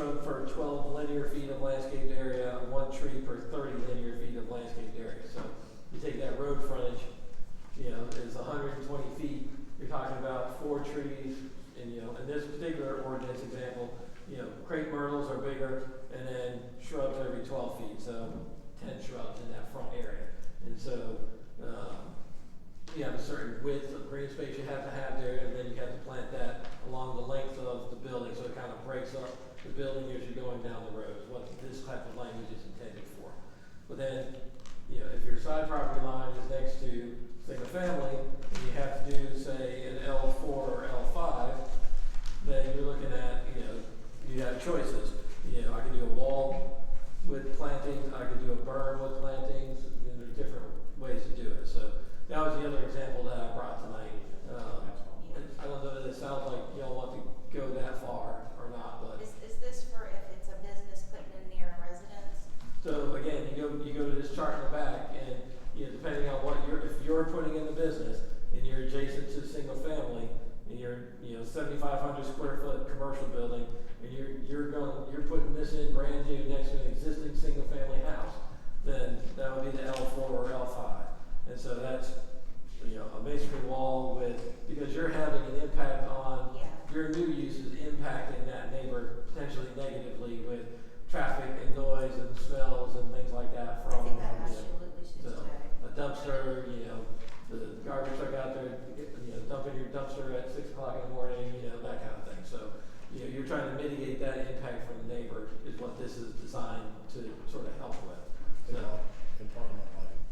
shrub per 12 linear feet of landscaped area, 1 tree per 30 linear feet of landscaped area. So you take that road frontage, you know, is 120 feet, you're talking about 4 trees, and you know, in this particular ordinance example, you know, crepe myrtles are bigger, and then shrubs every 12 feet, so 10 shrubs in that front area. And so, you have a certain width of green space you have to have there, and then you have to plant that along the length of the building, so it kind of breaks up the building as you're going down the road, is what this type of language is intended for. But then, you know, if your side property line is next to single family, and you have to do, say, an L4 or L5, then you're looking at, you know, you have choices. You know, I could do a wall with plantings, I could do a berm with plantings, and there's different ways to do it. So that was the other example that I brought tonight. And I don't know that it sounds like y'all want to go that far or not, but. Is this for if it's a business putting in near a residence? So again, you go to this chart in the back, and you know, depending on what if you're putting in the business and you're adjacent to single family, and you're 7,500 square foot commercial building, and you're putting this in brand new next to an existing single family house, then that would be the L4 or L5, and so that's a masonry wall because you're having an impact on your new uses impacting that neighbor potentially negatively with traffic and noise and smells and things like that I from think that absolutely should so stay. a dumpster, the garbage truck out there, dumping your dumpster at 6 o'clock in the morning, that kind of thing. So, you're trying to mitigate that impact from the neighbor is what this is designed to sort of help with. So, And parking lot lighting.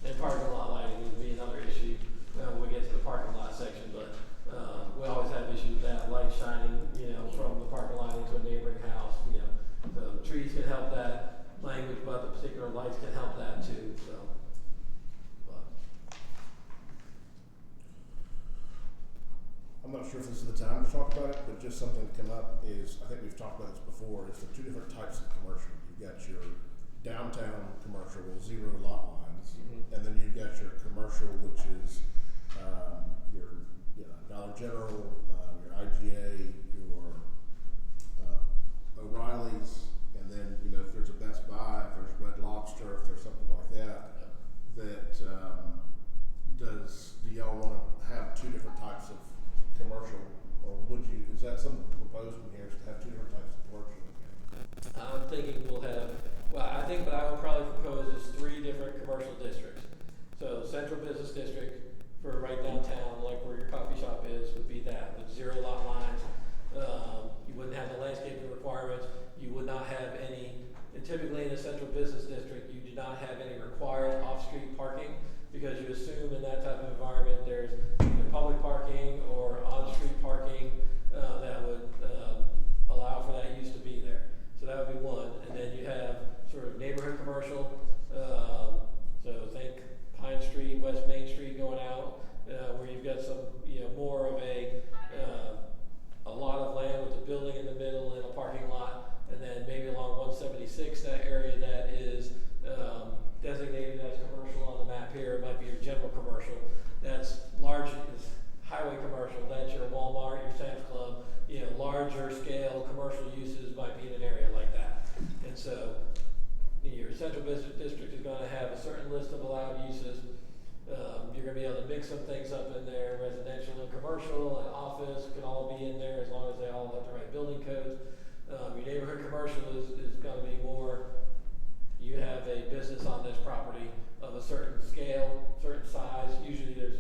and parking lot lighting would be another issue when we get to the parking lot section, but we always have issues with that, light shining, from the parking lot into a neighboring house, the trees can help that, language about the particular lights can help that too, so. But. I'm not sure if this is the time to talk about it, but just something to come up is, I think we've talked about this before, is the 2 different types of commercial. You've got your downtown commercial with 0 lot lines, and then you've got your commercial, which is your Dollar General, your IGA, your O'Reilly's, and then if there's a Best Buy, if there's Red Lobster, if there's something like that, do y'all want to have 2 different types of commercial, or is that something proposed in here, is to have 2 different types of commercial? I'm thinking I think what I would probably propose is 3 different commercial districts. So Central Business District for right downtown, like where your coffee shop is, would be that with 0 lot lines. You wouldn't have the landscaping requirements. You would not have any, and typically in the Central Business District, you do not have any required off-street parking because you assume in that type of environment there's either public parking or on-street parking that would allow for that use to be there. So that would be one. And then you have sort of neighborhood commercial. So think Pine Street, West Main Street going out, where you've got some, more of a lot of land with a building in the middle and a parking lot, and then maybe along 176, that area that is designated as commercial on the map here, it might be your general commercial. That's large, is highway commercial. That's your Walmart, your Sam's Club. Larger scale commercial uses might be in an area like that. And so your Central Business District is going to have a certain list of allowed uses. You're going to be able to mix some things up in there. Residential and commercial and office can all be in there as long as they all have the right building codes. Your neighborhood commercial is going to be more, you have a business on this property of a certain scale, certain size. Usually there's,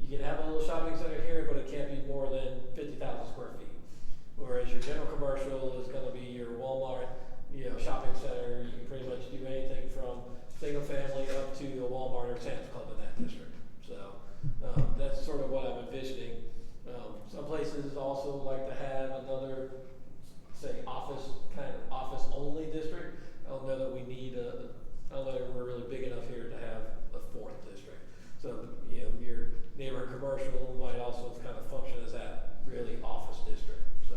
you can have a little shopping center here, but it can't be more than 50,000 square feet. Whereas your general commercial is going to be your Walmart, shopping center. You can pretty much do anything from single family up to a Walmart or Sam's Club in that district. So that's sort of what I'm envisioning. Some places also like to have another, say, office only district. I don't know that we need I don't know that we're really big enough here to have a 4th district. So your neighborhood commercial might also kind of function as that really office district. So.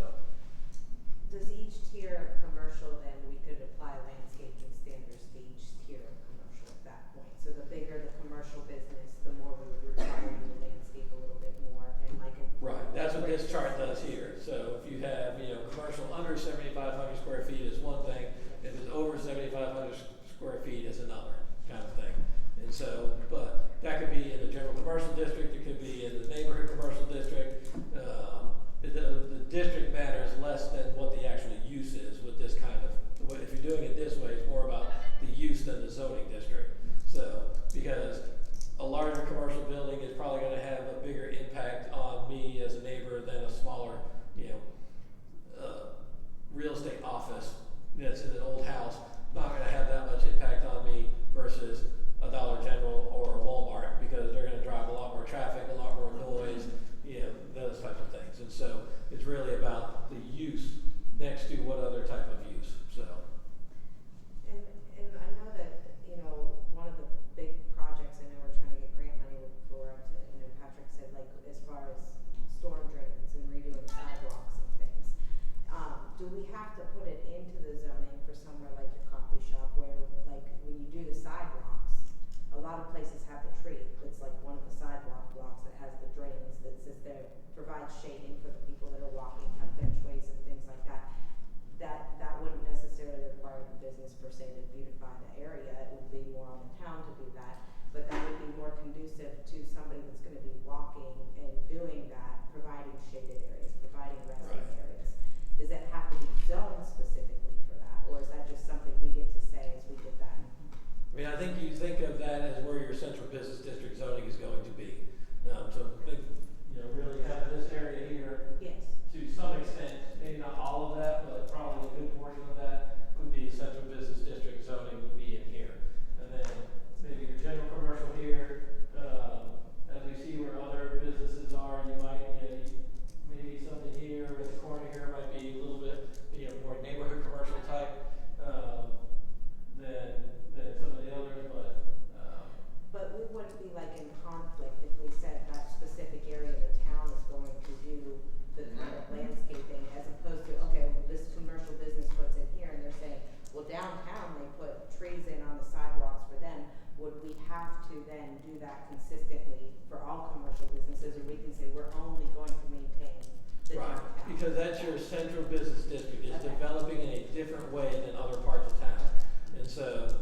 Does each tier of commercial then we could apply landscaping standards to each tier of commercial at that point? So the bigger the commercial business, the more we would require you to landscape a little bit more and Right, that's what this chart does here. So if you have, commercial under 75 7,500 square feet is one thing, if it's over 7,500 square feet is another kind of thing. And so, but that could be in the general commercial district, it could be in the neighborhood commercial district. The district matters less than what the actual use is with this kind of, if you're doing it this way, it's more about the use than the zoning district. So, because a larger commercial building is probably gonna have a bigger impact on me as a neighbor than a smaller, real estate office that's in an old house, not gonna have that much impact on me versus a Dollar General or a Walmart, because they're gonna drive a lot more traffic, a lot more noise, those types of things. And so it's really about the use next to what other type of use, so. And I know that, one of the big projects I know we're trying to get grant money for, Patrick said, like, as far as storm drains and redoing sidewalks and things. Do we have to put it into the zoning for somewhere like your coffee shop where, like, when you do the sidewalks, a lot of places have the tree, it's like one of the sidewalk blocks that has the drains that sits there, provides shading for the people that are walking, have benchways and things like that. That wouldn't necessarily require the business per se to beautify the area, it would be more on the town to do that. But that would be more conducive to somebody that's gonna be walking and doing that, providing shaded areas, providing resting Right. areas. Does it have to be zoned specifically for that, or is that just something we get to say as we get that? I mean, I think you think of that as where your central business district zoning is going to be. So think, really have this area here Yes. to some extent, maybe not all of that, but probably a good portion of that would be central business district zoning would be in here. And then maybe your general commercial here, as we see where other businesses are, you might, maybe something here at the corner here might be a little bit, more neighborhood commercial type, than some of the others, But we wouldn't be like in conflict if we said that specific area of the town is going to do the kind of landscaping as opposed to, okay, well, this commercial business puts it here and they're saying, well, downtown they put trees in on the sidewalks for them. Would we have to then do that consistently for all commercial businesses, or we can say we're only going to maintain the right, downtown? because that's your central business district, it's Okay. developing in a different way than other parts of town. And so,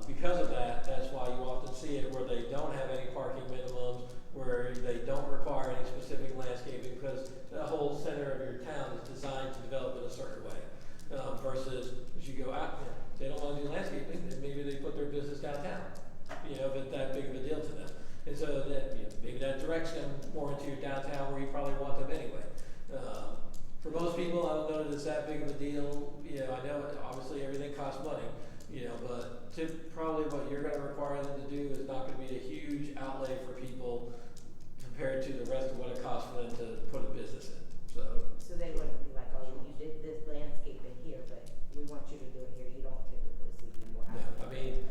because of that, that's why you often see it where they don't have any parking minimums, where they don't require any specific landscaping, because the whole center of your town is designed to develop in a certain way. Versus, as you go out, they don't wanna do landscaping, then maybe they put their business downtown, if it's that big of a deal to them. And so that, maybe that directs them more into your downtown where you probably want them anyway. For most people, I don't know that it's that big of a deal, I know obviously everything costs money, but probably what you're gonna require them to do is not gonna be a huge outlay for people compared to the rest of what it costs for them to put a business in, So they wouldn't be like, oh, you did this landscaping here, but we want you to do it here, you don't typically see people No, have. I mean,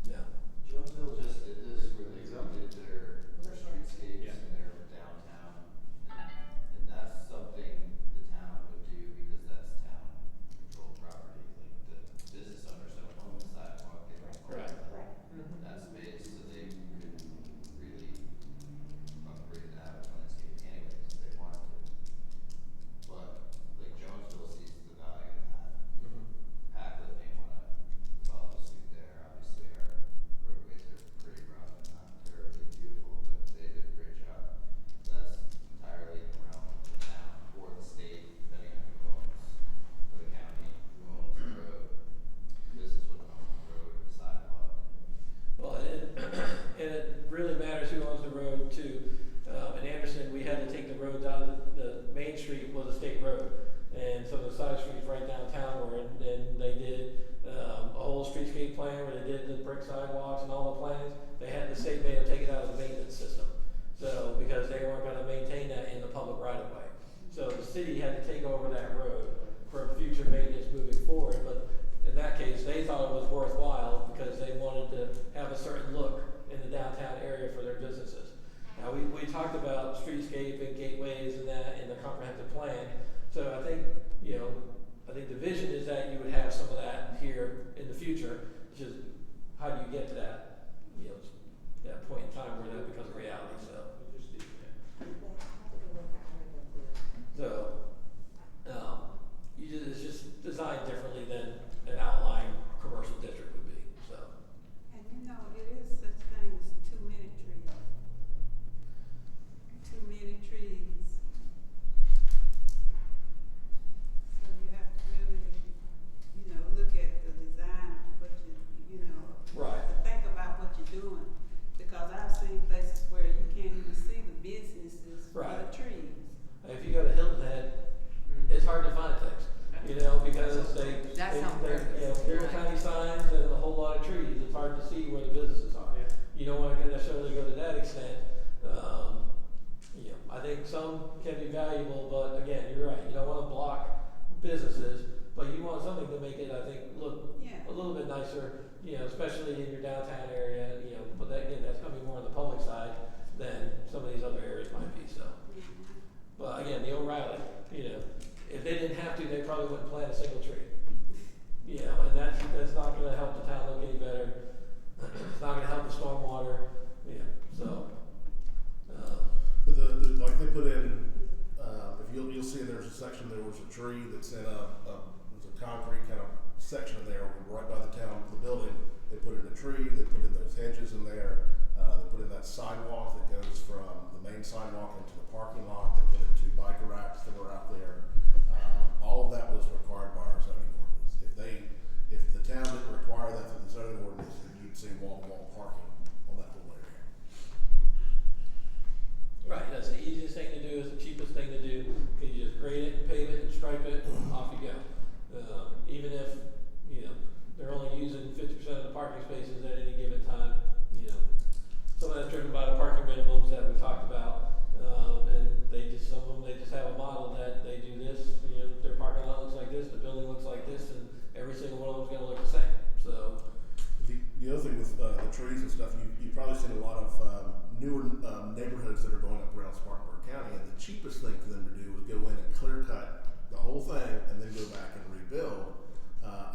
no. Jonesville just did this where they redid their streetscapes Yeah. in their downtown. And that's something the town would do because that's town controlled property. Like the business owners don't own the sidewalk, they don't own Right. that space, so they could really upgrade that with landscaping anyways if they wanted to. But like Jonesville sees the value in that. Packlet may wanna follow suit there, obviously our roadways are pretty rough and not terribly beautiful, but they did a great job. That's entirely in the realm of the town or the state, depending on who owns, or the county, who owns the road. Business wouldn't own the road or the sidewalk. Well, and it really matters who owns the road too. In Anderson, we had to take the roads out of the main street was a state road. And some of the side streets right downtown were, and then they did, a whole streetscape plan where they did the brick sidewalks and all the plans. The state made them take it out of the maintenance system. So, because they weren't gonna maintain that in the public right of way. So the city had to take over that road for future maintenance moving forward, but in that case, they thought it was worthwhile because they wanted to have a certain look in the downtown area for their businesses. Now, we talked about streetscape and gateways and that in the comprehensive plan, so I think, I think the vision is that you would have some of that here in the future, which is, how do you get to that, that point in time where that becomes a reality, so. businesses, but you want something to make it, I think, look Yeah. a little bit nicer, you know, especially in your downtown area, you know, but that, again, that's gonna be more on the public side than some of these other areas might be, so. But again, the O'Reilly, you know, if they didn't have to, they probably wouldn't plant a single tree. You know, and that's not gonna help the town look any better, it's not gonna help the stormwater, you know, so. But like they put in, if you'll see there's a section, there was a tree that's in there's a concrete kind of section in there right by the town, the building. They put in a tree, they put in those hedges in there, they put in that sidewalk that goes from the main sidewalk into the parking lot, they put in 2 bike racks that were out there. All of that was required by our zoning ordinance. If the town didn't require that through the zoning ordinance, then you'd see wall-to-wall parking on that whole area. Right, that's the easiest thing to do, it's the cheapest thing to do, cause you just grade it and pave it and stripe it, off you go. Even if, you know, they're only using 50% of the parking spaces at any given time, you know. Some of that's driven by the parking minimums that we talked about, and some of them, they just have a model that they do this, you know, their parking lot looks like this, the building looks like this, and every single one of them's gonna look the same, so. The other thing with the trees and stuff, you've probably seen a lot of newer neighborhoods that are going up around Spartanburg County, and the cheapest thing for them to do is go in and clear cut the whole thing and then go back and rebuild,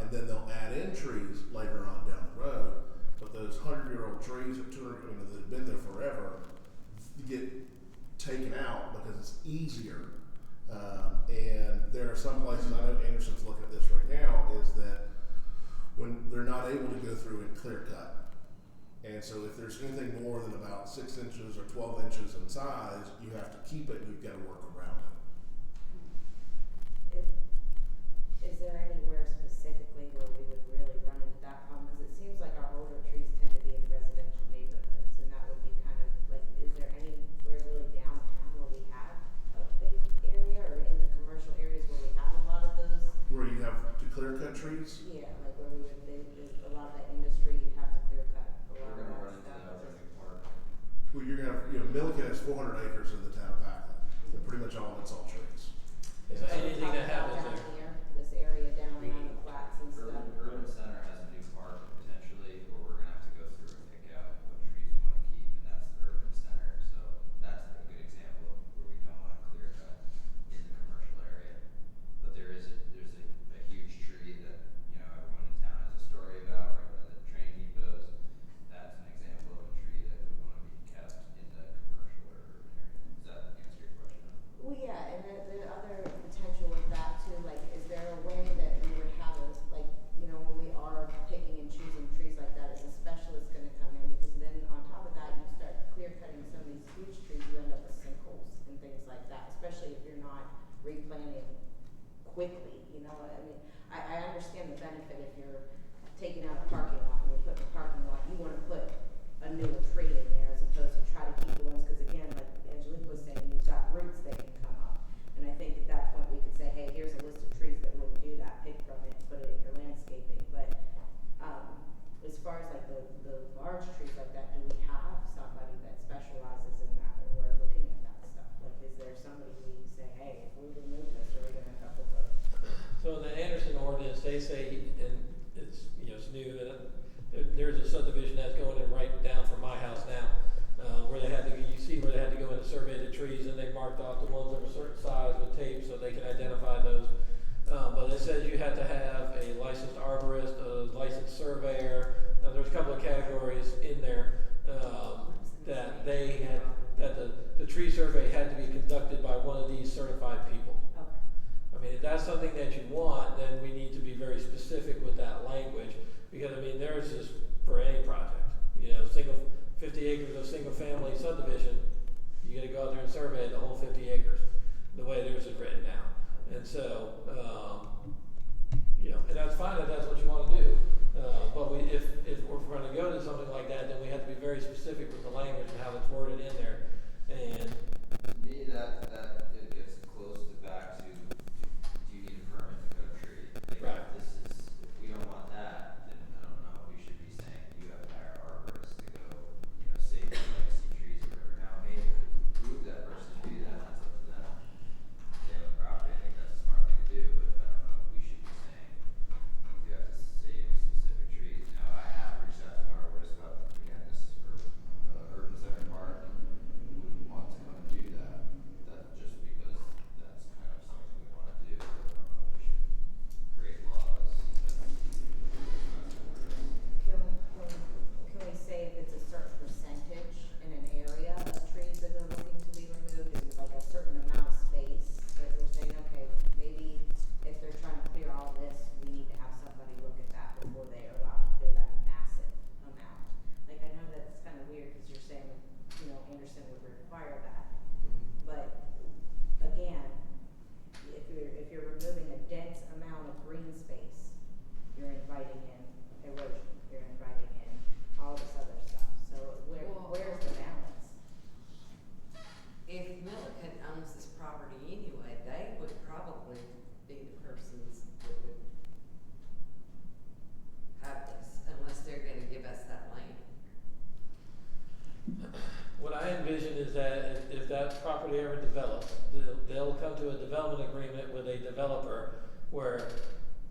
and then they'll add in trees later on down the road. But those 100-year-old trees or 200, that have been there forever, get taken out because it's easier. And there are some places, I know Anderson's looking at this right now, is that when they're not able to go through and clear cut. And so if there's anything more than about 6 inches or 12 inches in size, you have to keep it and you've got to work around it. Is there anywhere specifically where we would really run into that problem? Because it seems like our older trees tend to be in residential neighborhoods, and that would be kind of like, is there anywhere really downtown where we have a big area, or in the commercial areas where we have a lot of those? Where you have to clear cut trees, Yeah, like where we would, a lot of that industry, you'd have to clear cut a lot We're of gonna run that into stuff. that with the park. well, you're gonna have, Milliken has 400 acres in the town of Packland, and pretty much all of it's all trees. So anything that Talk happens about there. down here, this area down around the flats and stuff. Urban Center has a new park potentially, where we're gonna have to go through and pick out what trees we wanna keep, and that's the Urban Center, so that's a good example of where we don't wanna clear cut in the commercial area. But there's a huge tree that, everyone in town has a story about, right by the train depots. That's an example of a tree that would wanna be kept in the commercial or urban area. Does that answer your question? Well, yeah, and the other potential with that too, like, is there a way that we would have a, like, when we are picking and choosing trees like that, is a specialist gonna come in? Because then on top of that, you start clear cutting some of these huge trees, you end up with sinkholes and things like that, especially if you're not replanting quickly, I understand the benefit if you're taking out a parking lot and you're putting a parking lot, you wanna put a newer tree in there as opposed to try to keep the ones, cause again, like Angelique was saying, you've got roots that can come up. And I think at that point, we could say, hey, here's a list of trees that wouldn't do that, pick from it, put it in your landscaping. But, as far as like the large trees like that, do we have somebody that specializes in that when we're looking at that stuff? Like, is there somebody we say, hey, if we remove this, are we gonna end up with a? So in the Anderson ordinance, they say, and it's, it's new, there's a subdivision that's going in right down from my house now, where they had to, you see where they had to go in and survey the trees, and they marked off the ones of a certain size with tape so they can identify those. But it says you have to have a licensed arborist, a licensed surveyor. There's a couple of categories in there that they had, that the tree survey had to be conducted by one of these certified people. Okay. I mean, if that's something that you want, then we need to be very specific with that language, because there's just for any project, 50 acres of single family subdivision, you gotta go out there and survey the whole 50 acres, the way theirs is written now. And so, and that's fine if that's what you wanna do, but if we're gonna go to something like that, then we have to be very specific with the language and how it's worded in there. And To me, that it gets close to back to, do you need a permit to cut a tree? Like, Right. If we don't want that, then I don't know, we should be saying you have to hire arborists to go, save the legacy trees or whatever. Now, maybe prove that person to do that, that's up to them. They have a property, I think that's a smart thing to do, but I don't know if we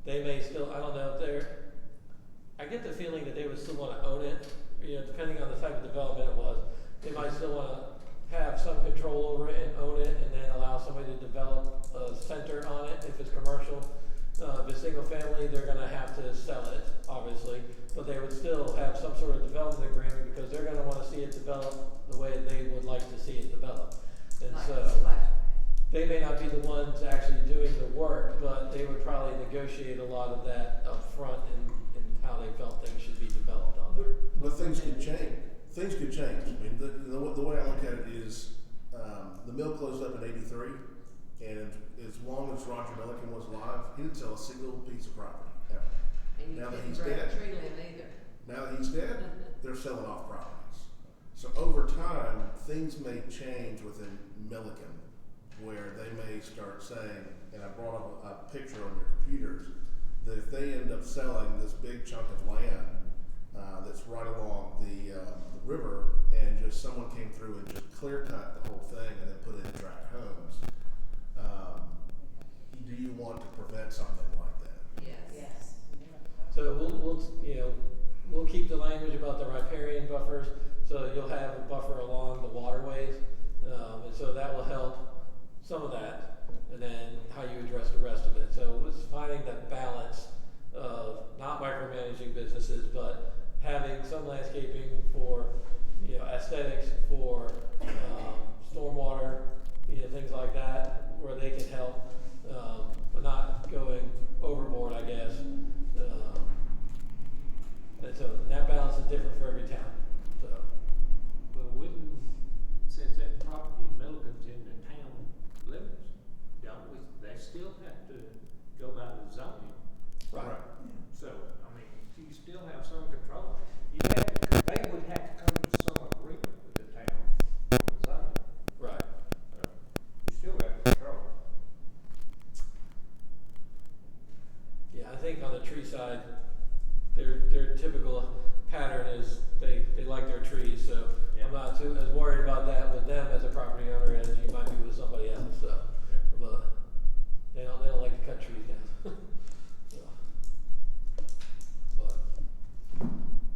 they may still, I don't know if they're, I get the feeling that they would still wanna own it, depending on the type of development it was. They might still wanna have some control over it and own it, and then allow somebody to develop a center on it if it's commercial. If it's single family, they're gonna have to sell it, obviously, but they would still have some sort of development agreement because they're gonna wanna see it develop the way they would like to see it develop. And Like so, a splash pad. they may not be the ones actually doing the work, but they would probably negotiate a lot of that up front in how they felt things should be developed on there. But things could change. Things could change. I mean, the way I look at it is, the mill closed up in '83, and as long as Roger Milliken was alive, he didn't sell a single piece of property ever. And you Now that couldn't he's break dead. a tree limb either. Now that he's dead, they're selling off properties. So over time, things may change within Milliken, where they may start saying, and I brought up a picture on your computers, that if they end up selling this big chunk of land that's right along the river, and just someone came through and just clear cut the whole thing and then put in tract homes, do you want to prevent something like that? Yes. So we'll keep the language about the riparian buffers, so you'll have a buffer along the waterways, and so that will help some of that, and then how you address the rest of it. So it's finding that balance of not micromanaging businesses, but having some landscaping for, aesthetics, for, stormwater, things like that, where they can help, but not going overboard, I guess. And so that balance is different for every town, so. Well, wouldn't, since that property in Milliken's in the town limits, don't we, they still have to go by the zoning? Right. So, I mean, you still have some control. You have to, they would have to come to some agreement with the town on the zoning. Right. You still have control. Yeah, I think on the tree side, their typical pattern is they like their trees, so Yeah. I'm not too as worried about that with them as a property owner as you might be with somebody else, so. But they don't like to cut trees down. So.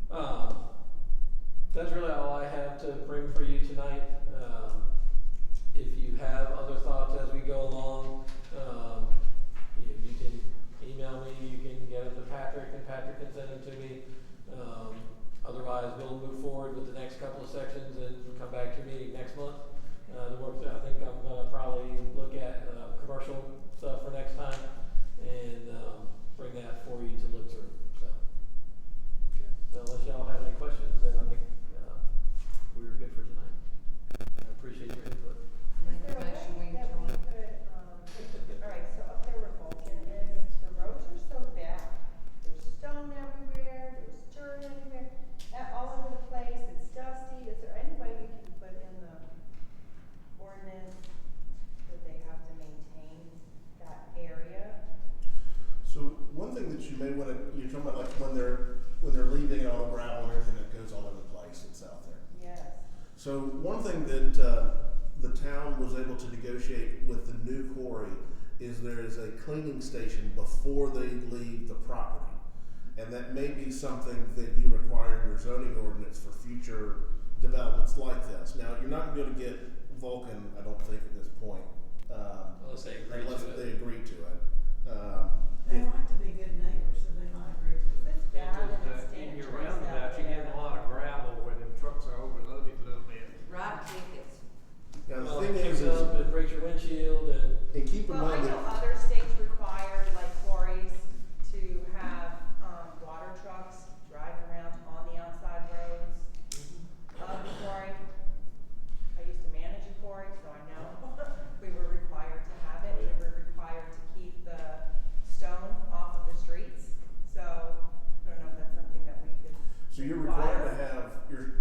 But, that's really all I have to bring for you tonight. If you have other thoughts as we go along, you can email me, you can get them to Patrick, and Patrick can send them to me. Otherwise, we'll move forward with the next couple of sections and come back to your meeting next month. The work that I think I'm gonna probably look at, commercial stuff for next time, and, bring that for you to look through, so. So unless y'all have any questions, then I think, we're good for tonight. I appreciate your input. Make Is a there a motion, way we that we join. could, alright, so up there where Vulcan is, the roads are so bad. There's stone everywhere, there's dirt everywhere, all over the place, it's dusty. Is there any way we can put in the ordinance that they have to maintain that area? So one thing that you may want to, you're talking about like when they're leaving all the gravel and everything that goes all over the place that's out there. Yes. So one thing that the town was able to negotiate with the new quarry is there is a cleaning station before they leave the property. And that may be something that you require in your zoning ordinance for future developments like this. Now, you're not going to get Vulcan, I don't think, at this point. Unless they agree unless to it. they agree to it. They like to be good neighbors, so they might agree to it. It's bad and it's In your dangerous out roundabout, you there. get a lot of gravel where the trucks are overloaded a little bit. Write tickets. Now, Well, the thing it is, kicks up and breaks your windshield and. and keep in Well, I mind know that, other states require, like quarries, to have, water trucks drive around on the outside roads of the quarry. I used to manage a quarry, so I know we were required to have it. We were required to keep the stone off of the streets. So, I don't know if that's something that we could. so you're required to have, you're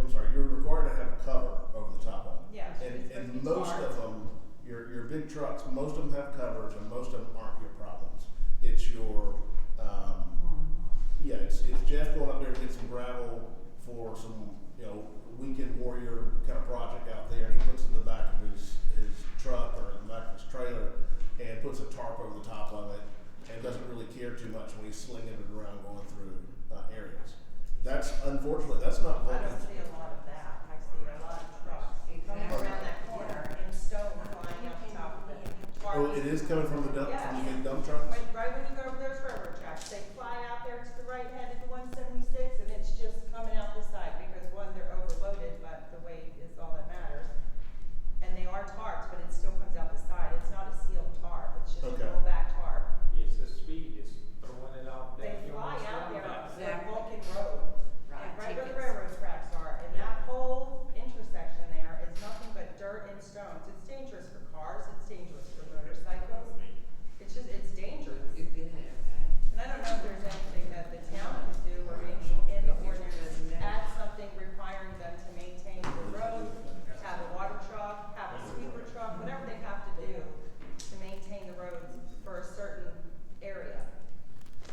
required to have a cover over the top of it. Yeah, it's And supposed to be most tarred. of them, your big trucks, most of them have covers and most of them aren't your problems. It's your, yeah, it's Jeff going up there to get some gravel for some, weekend warrior kind of project out there, and he puts it in the back of his truck or in the back of his trailer and puts a tarp over the top of it, and doesn't really care too much when he's slinging it around going through areas. That's unfortunately, that's not I don't Vulcan's. see a lot of that, I see a lot of trucks coming Exactly. around that corner and stone flying out the top of it. Oh, it is coming from the dump, Yeah. from the big dump trucks? Right when you go over those railroad tracks, they fly out there to the right headed to 176, and it's just coming out the side, because one, they're overloaded, but the weight is all that matters. And they are tarps, but it still comes out the side, it's not a sealed tarp, it's just a Okay. rollback tarp. It's the speed, it's throwing it off They that. fly out there on Exactly. Vulcan Road, Right, and right where the tickets. railroad tracks are, and that whole intersection there is nothing but dirt and stones. It's dangerous for cars, it's dangerous for motorcycles, it's just, it's dangerous. You've been there, okay? And I don't know if there's anything that the town could do, or maybe in the ordinance, add something requiring them to maintain the road, have a water truck, have a sweeper truck, whatever they have to do to maintain the roads for a certain area.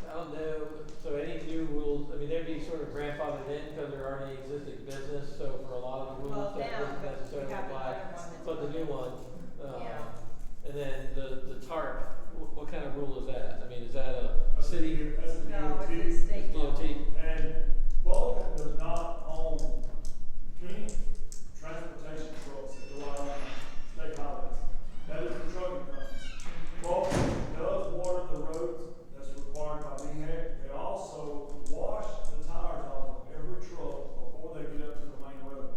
I don't know, so any new rules, I mean, they'd be sort of grandfathered in because they're already existing business, so for a lot of the Well, rules that now, wouldn't but we necessarily have apply. another one that's. But the new one, Yeah. and then the tarp, what kind of rule is that? I mean, is that a city? That's a No, DOT. it's a state It's law. DOT? And Vulcan does not own any transportation trucks that go out on state highways. That is the trucking company. Vulcan does water the roads, that's required by DHEC. They also wash the tires off of every truck before they get up to the main road.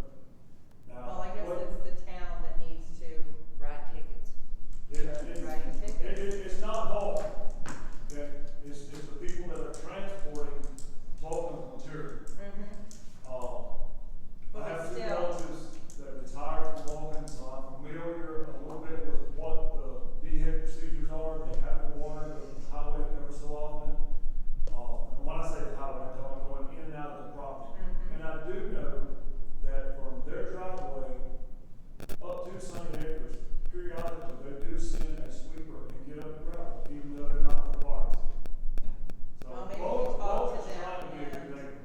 Now, Well, I guess what- it's the town that needs to, Write tickets. Writing tickets. It's not Vulcan. Okay? It's the people that are transporting Vulcan material. But I have two still. relatives that retired from Vulcan, so I'm familiar a little bit with what the DHEC procedures are. They have to water the highway ever so often. And when I say the highway, I'm talking going in and out of the property. Mhm. And I do know that from their driveway up to St. Edgar's, periodically, they do send a sweeper and get up the gravel, even though they're not required to. So Well, maybe we Vulcan's talk to them trying to be a good and- neighbor.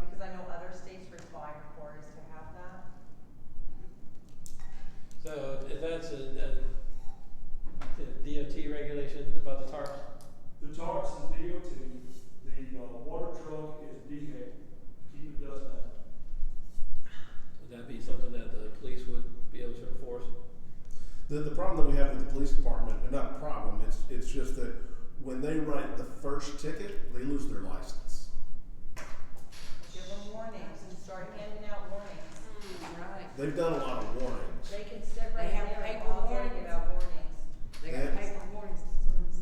Because I know other states require quarries to have that. So if that's a DOT regulation about the tarps? The tarps is DOT, the water truck is DHEC, keep the dust down. Would that be something that the police would be able to enforce? The problem that we have with the police department, and not a problem, it's just that when they write the first ticket, they lose their license. Give them warnings and start handing out warnings. Right. They've done a lot of warnings. They can sit right They have there paper all day and warnings. give out warnings. They got Yeah. paper warnings.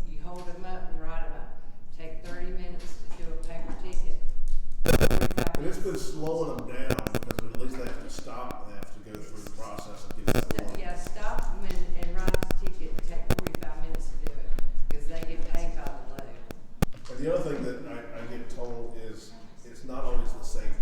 You hold them up and write them up. Take 30 minutes to do a paper ticket. 45 And it's been minutes. slowing them down because at least they have to stop, they have to go through the process of getting that warning. Yeah, stop them and write a ticket and take 45 minutes to do it, because they get paid by the load. And the other thing that I get told is, it's not always the same